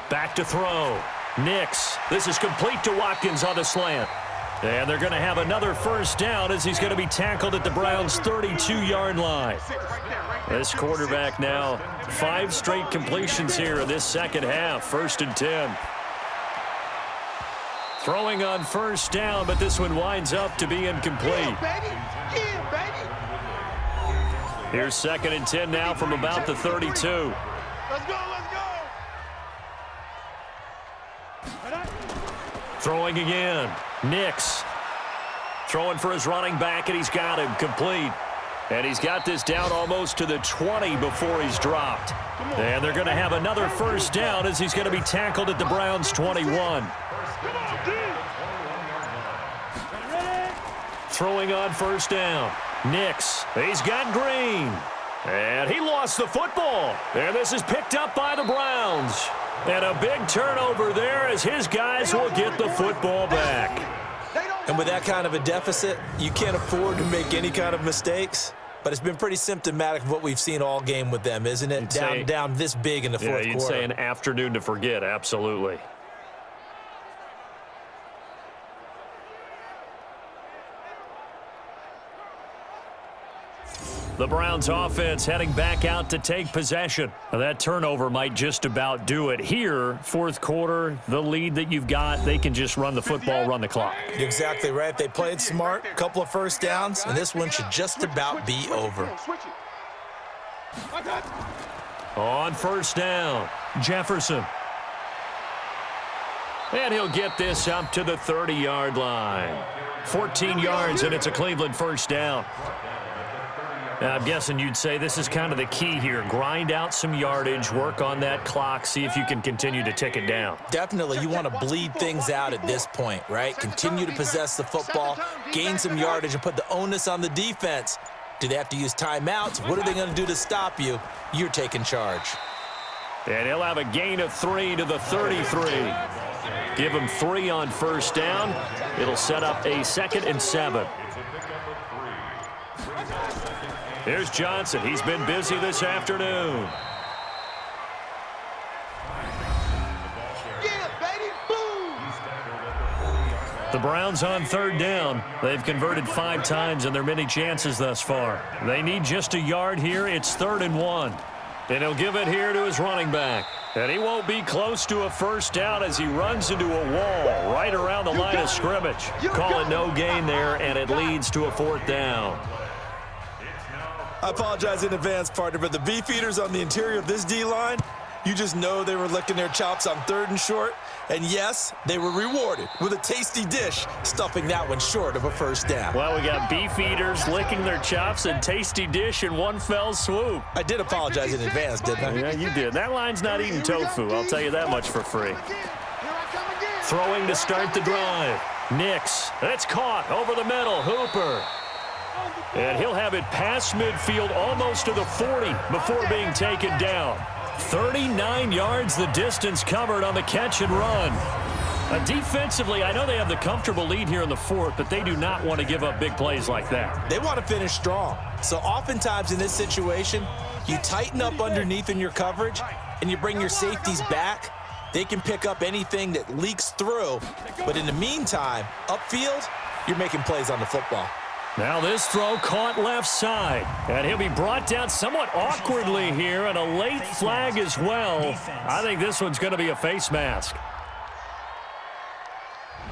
Back to throw. Nix. This is complete to Watkins on the slant. And they're going to have another 1st down as he's going to be tackled at the Browns' 32-yard line. This quarterback now, 5 straight completions here in this 2nd half. 1st and 10. Throwing on 1st down, but this one winds up to be incomplete. Here's 2nd and 10 now from about the 32. Let's go. Throwing again. Nix. Throwing for his running back, and he's got him complete. And he's got this down almost to the 20 before he's dropped. And they're going to have another 1st down as he's going to be tackled at the Browns' 21. Throwing on 1st down. Nix. He's got Green. And he lost the football. And this is picked up by the Browns. And a big turnover there as his guys will get the football back. And with that kind of a deficit, you can't afford to make any kind of mistakes. But it's been pretty symptomatic of what we've seen all game with them, isn't it? Down this big in the 4th quarter. Yeah, you'd say an afternoon to forget, absolutely. The Browns offense heading back out to take possession. Now, that turnover might just about do it. Here, 4th quarter, the lead that you've got, they can just run the football, run the clock. You're exactly right. They played smart, a couple of 1st downs, and this one should just about be over. On 1st down, Jefferson. And he'll get this up to the 30-yard line. 14 yards, and it's a Cleveland 1st down. I'm guessing you'd say this is kind of the key here. Grind out some yardage, work on that clock, see if you can continue to tick it down. Definitely, you want to bleed things out at this point, right? Continue to possess the football, gain some yardage, and put the onus on the defense. Do they have to use timeouts? What are they going to do to stop you? You're taking charge. And he'll have a gain of 3 to the 33. Give him 3 on first down. It'll set up a 2nd and 7. Here's Johnson. He's been busy this afternoon. Yeah, baby, boom! The Browns on 3rd down. They've converted 5 times in their many chances thus far. They need just a yard here. It's 3rd and 1. And he'll give it here to his running back. And he won't be close to a first down as he runs into a wall right around the line of scrimmage. Call it no gain there, and it leads to a 4th down. I apologize in advance, partner, but the beefeaters on the interior of this D-line, you just know they were licking their chops on 3rd and short. And yes, they were rewarded with a tasty dish, stuffing that one short of a first down. Well, we got beefeaters licking their chops and tasty dish in one fell swoop. I did apologize in advance, didn't I? Yeah, you did. That line's not eating tofu. I'll tell you that much for free. Throwing to start the drive. Nix. That's caught over the middle. Hooper. And he'll have it past midfield almost to the 40 before being taken down. 39 yards the distance covered on the catch and run. Defensively, I know they have the comfortable lead here in the 4th, but they do not want to give up big plays like that. They want to finish strong. So oftentimes in this situation, you tighten up underneath in your coverage and you bring your safeties back. They can pick up anything that leaks through. But in the meantime, upfield, you're making plays on the football. Now this throw caught left side, and he'll be brought down somewhat awkwardly here, and a late flag as well. I think this one's going to be a face mask.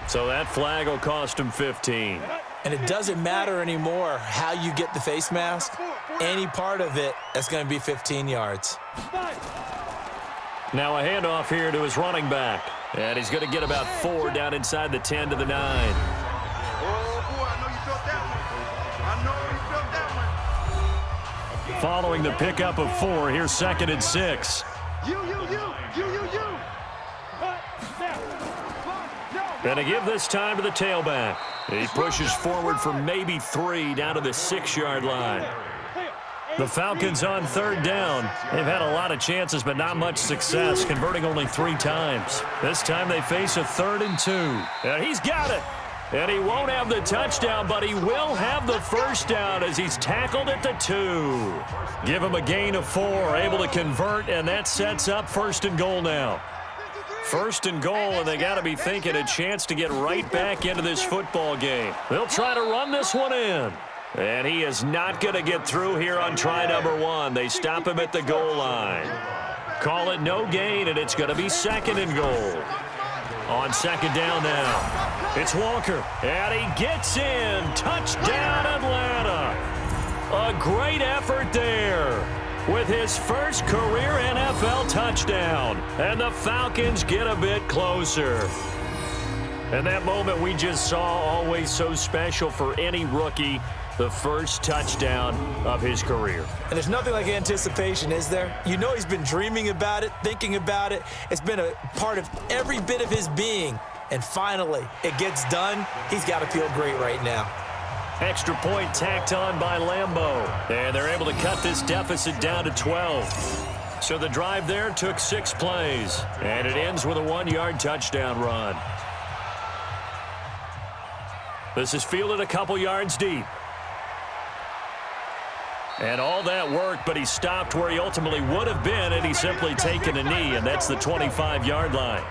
So that flag will cost him 15. And it doesn't matter anymore how you get the face mask. Any part of it, that's going to be 15 yards. Now a handoff here to his running back, and he's going to get about 4 down inside the 10 to the 9. Following the pickup of 4, here's 2nd and 6. And to give this time to the tailback. He pushes forward for maybe 3 down to the 6-yard line. The Falcons on 3rd down. They've had a lot of chances, but not much success, converting only 3 times. This time they face a 3rd and 2. And he's got it. And he won't have the touchdown, but he will have the first down as he's tackled at the 2. Give him a gain of 4, able to convert, and that sets up 1st and goal now. 1st and goal, and they got to be thinking a chance to get right back into this football game. They'll try to run this one in. And he is not going to get through here on try number 1. They stop him at the goal line. Call it no gain, and it's going to be 2nd and goal. On 2nd down now, it's Walker, and he gets in. Touchdown, Atlanta. A great effort there with his first career NFL touchdown, and the Falcons get a bit closer. And that moment we just saw, always so special for any rookie, the first touchdown of his career. And there's nothing like anticipation, is there? You know he's been dreaming about it, thinking about it. It's been a part of every bit of his being. And finally, it gets done. He's got to feel great right now. Extra point tacked on by Lambeau. And they're able to cut this deficit down to 12. So the drive there took 6 plays. And it ends with a 1-yard touchdown run. This is fielded a couple yards deep. And all that worked, but he stopped where he ultimately would have been had he simply taken a knee, and that's the 25-yard line.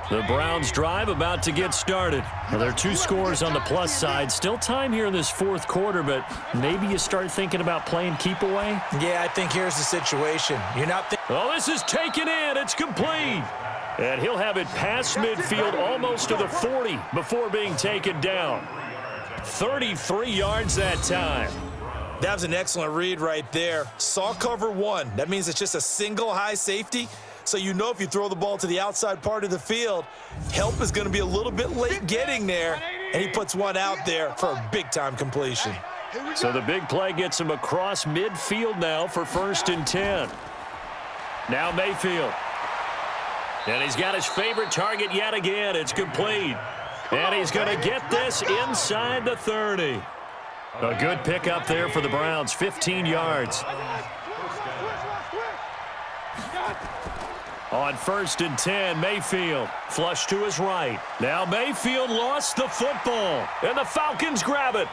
The Browns drive about to get started. Well, there are 2 scores on the plus side. Still time here in this 4th quarter, but maybe you start thinking about playing keep away? Yeah, I think here's the situation. You're not Oh, this is taken in. It's complete. And he'll have it past midfield almost to the 40 before being taken down. 33 yards that time. That was an excellent read right there. Saw cover 1. That means it's just a single high safety. So you know if you throw the ball to the outside part of the field, help is going to be a little bit late getting there. And he puts one out there for a big-time completion. So the big play gets him across midfield now for 1st and 10. Now Mayfield. And he's got his favorite target yet again. It's complete. And he's going to get this inside the 30. A good pickup there for the Browns, 15 yards. On 1st and 10, Mayfield flush to his right. Now Mayfield lost the football, and the Falcons grab it.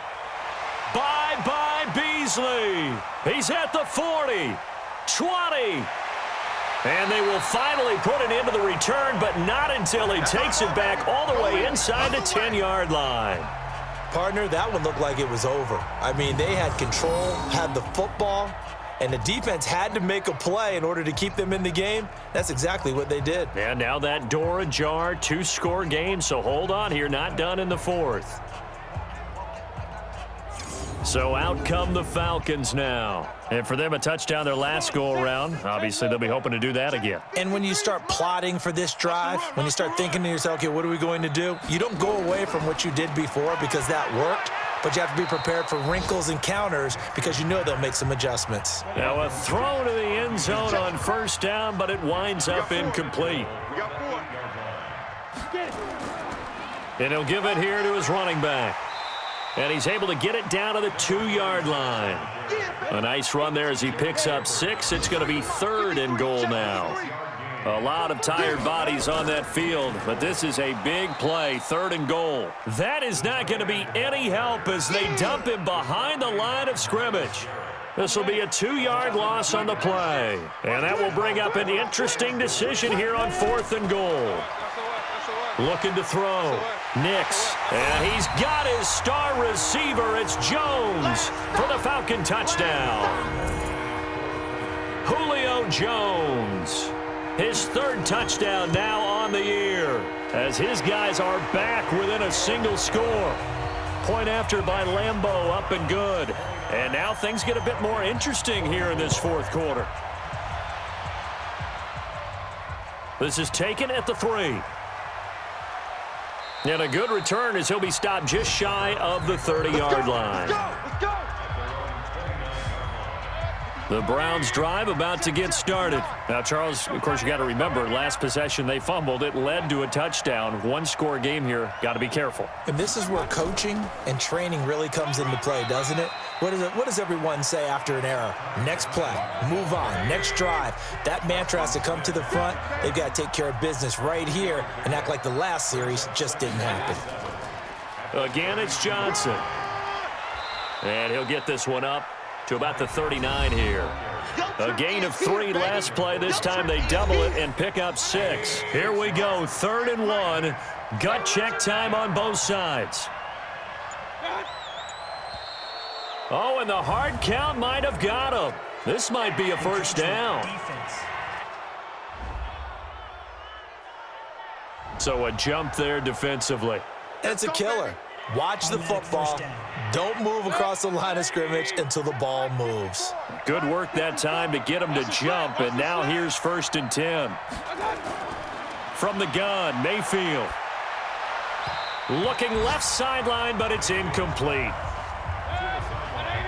Bye-bye Beasley. He's at the 40, 20. And they will finally put an end to the return, but not until he takes it back all the way inside the 10-yard line. Partner, that one looked like it was over. I mean, they had control, had the football, and the defense had to make a play in order to keep them in the game. That's exactly what they did. And now that door ajar, 2-score game, so hold on here, not done in the 4th. So out come the Falcons now. And for them, a touchdown their last go-around. Obviously, they'll be hoping to do that again. And when you start plotting for this drive, when you start thinking to yourself, okay, what are we going to do? You don't go away from what you did before because that worked, but you have to be prepared for wrinkles and counters because you know they'll make some adjustments. Now a throw to the end zone on 1st down, but it winds up incomplete. And he'll give it here to his running back. And he's able to get it down to the 2-yard line. A nice run there as he picks up 6. It's going to be 3rd and goal now. A lot of tired bodies on that field, but this is a big play, 3rd and goal. That is not going to be any help as they dump him behind the line of scrimmage. This will be a 2-yard loss on the play. And that will bring up an interesting decision here on 4th and goal. Looking to throw. Nix. And he's got his star receiver. It's Jones for the Falcon touchdown. Julio Jones. His 3rd touchdown now on the year as his guys are back within a single score. Point after by Lambeau, up and good. And now things get a bit more interesting here in this 4th quarter. This is taken at the 3. And a good return as he'll be stopped just shy of the 30-yard line. The Browns drive about to get started. Now, Charles, of course, you got to remember, last possession they fumbled. It led to a touchdown. 1-score game here. Got to be careful. And this is where coaching and training really comes into play, doesn't it? What does everyone say after an error? Next play, move on, next drive. That mantra has to come to the front. They've got to take care of business right here and act like the last series just didn't happen. Again, it's Johnson. And he'll get this one up to about the 39 here. A gain of 3 last play. This time they double it and pick up 6. Here we go, 3rd and 1. Gut check time on both sides. Oh, and the hard count might have got him. This might be a 1st down. So a jump there defensively. And it's a killer. Watch the football. Don't move across the line of scrimmage until the ball moves. Good work that time to get him to jump, and now here's 1st and 10. From the gun, Mayfield. Looking left sideline, but it's incomplete.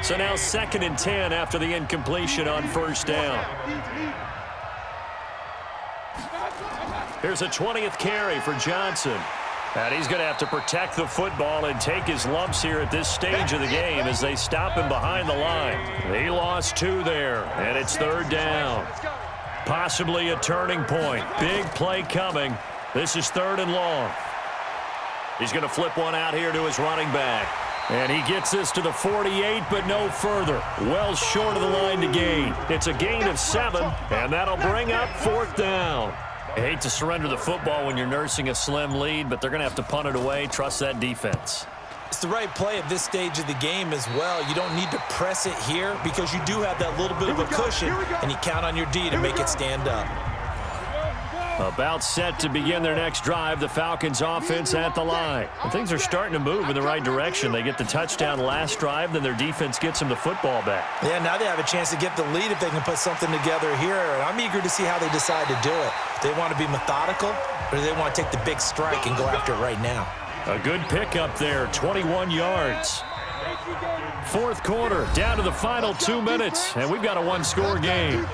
So now 2nd and 10 after the incompletion on 1st down. Here's a 20th carry for Johnson. And he's going to have to protect the football and take his lumps here at this stage of the game as they stop him behind the line. He lost 2 there, and it's 3rd down. Possibly a turning point. Big play coming. This is 3rd and long. He's going to flip one out here to his running back. And he gets this to the 48, but no further. Well short of the line to gain. It's a gain of 7, and that'll bring up 4th down. I hate to surrender the football when you're nursing a slim lead, but they're going to have to punt it away. Trust that defense. It's the right play at this stage of the game as well. You don't need to press it here because you do have that little bit of a cushion, and you count on your D to make it stand up. About set to begin their next drive, the Falcons offense at the line. And things are starting to move in the right direction. They get the touchdown last drive, then their defense gets them the football back. Yeah, now they have a chance to get the lead if they can put something together here. And I'm eager to see how they decide to do it. Do they want to be methodical, or do they want to take the big strike and go after it right now? A good pickup there, 21 yards. Fourth quarter, down to the final 2 minutes, and we've got a one-score game.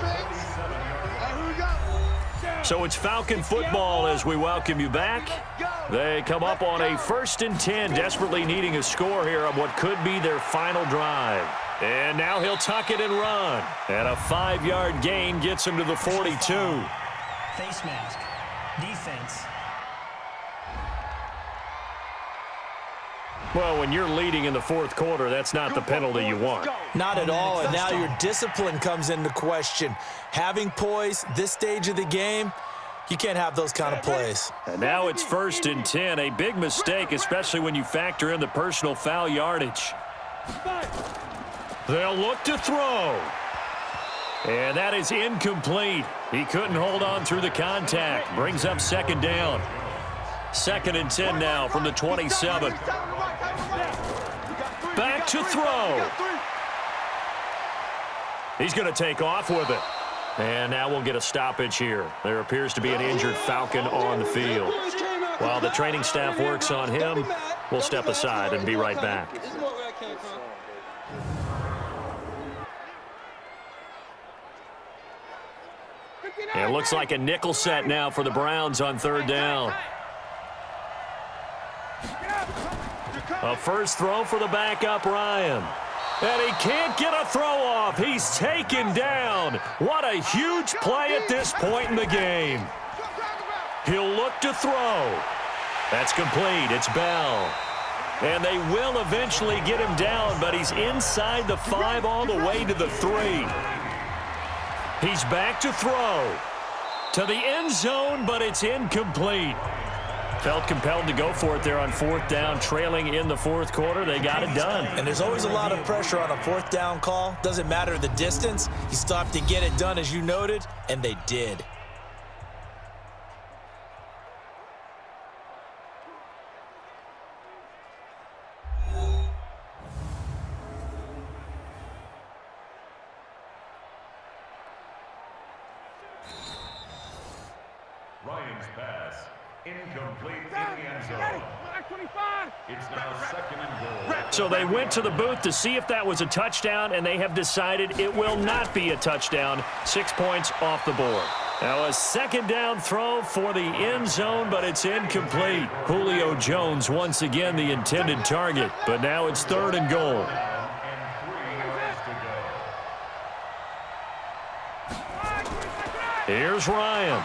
So it's Falcon football as we welcome you back. They come up on a 1st and 10, desperately needing a score here on what could be their final drive. And now he'll tuck it and run. And a 5-yard gain gets him to the 42. Face mask. Defense. Well, when you're leading in the fourth quarter, that's not the penalty you want. Not at all, and now your discipline comes into question. Having poise, this stage of the game, you can't have those kind of plays. And now it's 1st and 10, a big mistake, especially when you factor in the personal foul yardage. They'll look to throw. And that is incomplete. He couldn't hold on through the contact. Brings up 2nd down. 2nd and 10 now from the 27. Back to throw. He's going to take off with it. And now we'll get a stoppage here. There appears to be an injured Falcon on the field. While the training staff works on him, we'll step aside and be right back. It looks like a nickel set now for the Browns on 3rd down. A first throw for the backup, Ryan. And he can't get a throw off. He's taken down. What a huge play at this point in the game. He'll look to throw. That's complete. It's Bell. And they will eventually get him down, but he's inside the 5 all the way to the 3. He's back to throw. To the end zone, but it's incomplete. Felt compelled to go for it there on 4th down, trailing in the 4th quarter. They got it done. And there's always a lot of pressure on a 4th down call. Doesn't matter the distance. You stop to get it done, as you noted, and they did. Ryan's pass. Incomplete in the end zone. It's now 2nd and goal. So they went to the booth to see if that was a touchdown, and they have decided it will not be a touchdown. 6 points off the board. Now a 2nd down throw for the end zone, but it's incomplete. Julio Jones once again the intended target, but now it's 3rd and goal. Here's Ryan.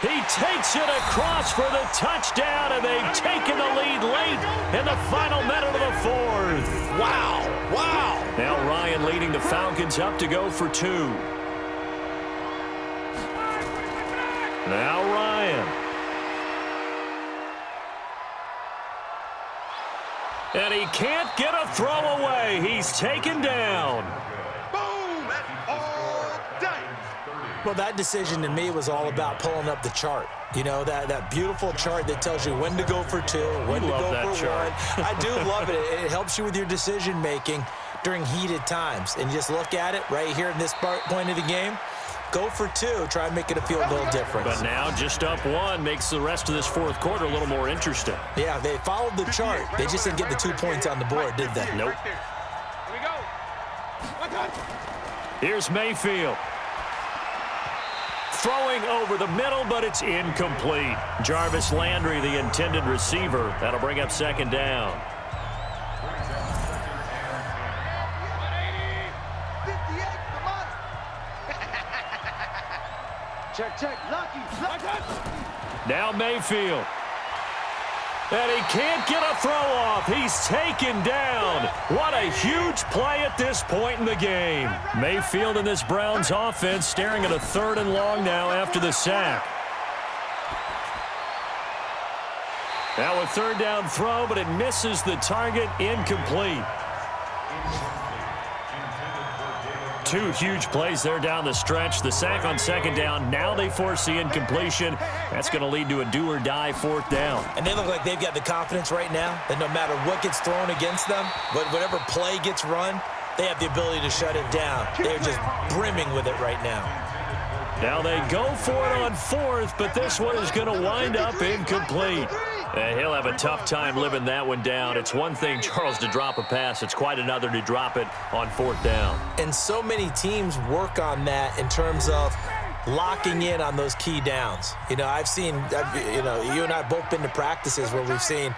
He takes it across for the touchdown, and they've taken the lead late in the final minute of the 4th. Wow. Wow. Now Ryan leading the Falcons up to go for 2. Now Ryan. And he can't get a throw away. He's taken down. Well, that decision to me was all about pulling up the chart. You know, that beautiful chart that tells you when to go for 2, when to go for 1. I do love it. It helps you with your decision-making during heated times. And just look at it right here in this point of the game. Go for 2. Try and make it a field goal difference. But now just up 1 makes the rest of this 4th quarter a little more interesting. Yeah, they followed the chart. They just didn't get the 2 points on the board, did they? Nope. Here's Mayfield. Throwing over the middle, but it's incomplete. Jarvis Landry, the intended receiver. That'll bring up 2nd down. Check. Lucky. Now Mayfield. And he can't get a throw off. He's taken down. What a huge play at this point in the game. Mayfield and this Browns offense staring at a 3rd and long now after the sack. Now a 3rd down throw, but it misses the target. Incomplete. 2 huge plays there down the stretch. The sack on 2nd down. Now they force the incompletion. That's going to lead to a do-or-die 4th down. And they look like they've got the confidence right now that no matter what gets thrown against them, whatever play gets run, they have the ability to shut it down. They're just brimming with it right now. Now they go for it on 4th, but this one is going to wind up incomplete. And he'll have a tough time living that one down. It's one thing, Charles, to drop a pass. It's quite another to drop it on 4th down. And so many teams work on that in terms of locking in on those key downs. You know, you and I both been to practices where we've seen,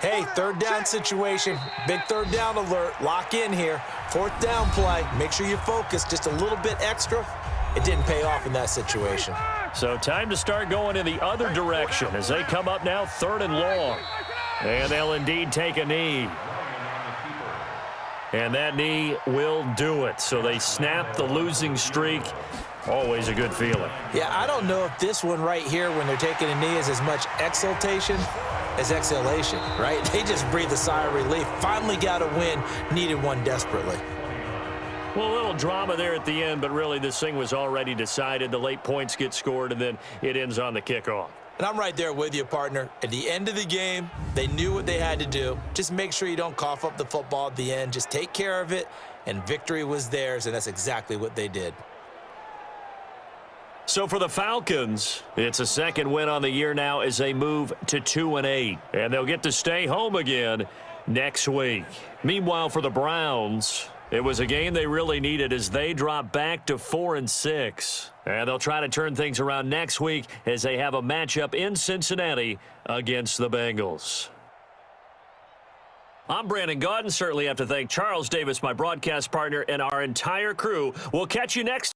hey, 3rd down situation, big 3rd down alert, lock in here, 4th down play, make sure you focus just a little bit extra. It didn't pay off in that situation. So time to start going in the other direction as they come up now 3rd and long. And they'll indeed take a knee. And that knee will do it. So they snap the losing streak. Always a good feeling. Yeah, I don't know if this one right here when they're taking a knee is as much exultation as exhalation, right? They just breathe a sigh of relief. Finally got a win, needed one desperately. Well, a little drama there at the end, but really this thing was already decided. The late points get scored, and then it ends on the kickoff. And I'm right there with you, partner. At the end of the game, they knew what they had to do. Just make sure you don't cough up the football at the end. Just take care of it, and victory was theirs, and that's exactly what they did. So for the Falcons, it's a 2nd win on the year now as they move to 2-8. And they'll get to stay home again next week. Meanwhile, for the Browns, it was a game they really needed as they drop back to 4-6. And they'll try to turn things around next week as they have a matchup in Cincinnati against the Bengals. I'm Brandon Gaudin. Certainly have to thank Charles Davis, my broadcast partner, and our entire crew. We'll catch you next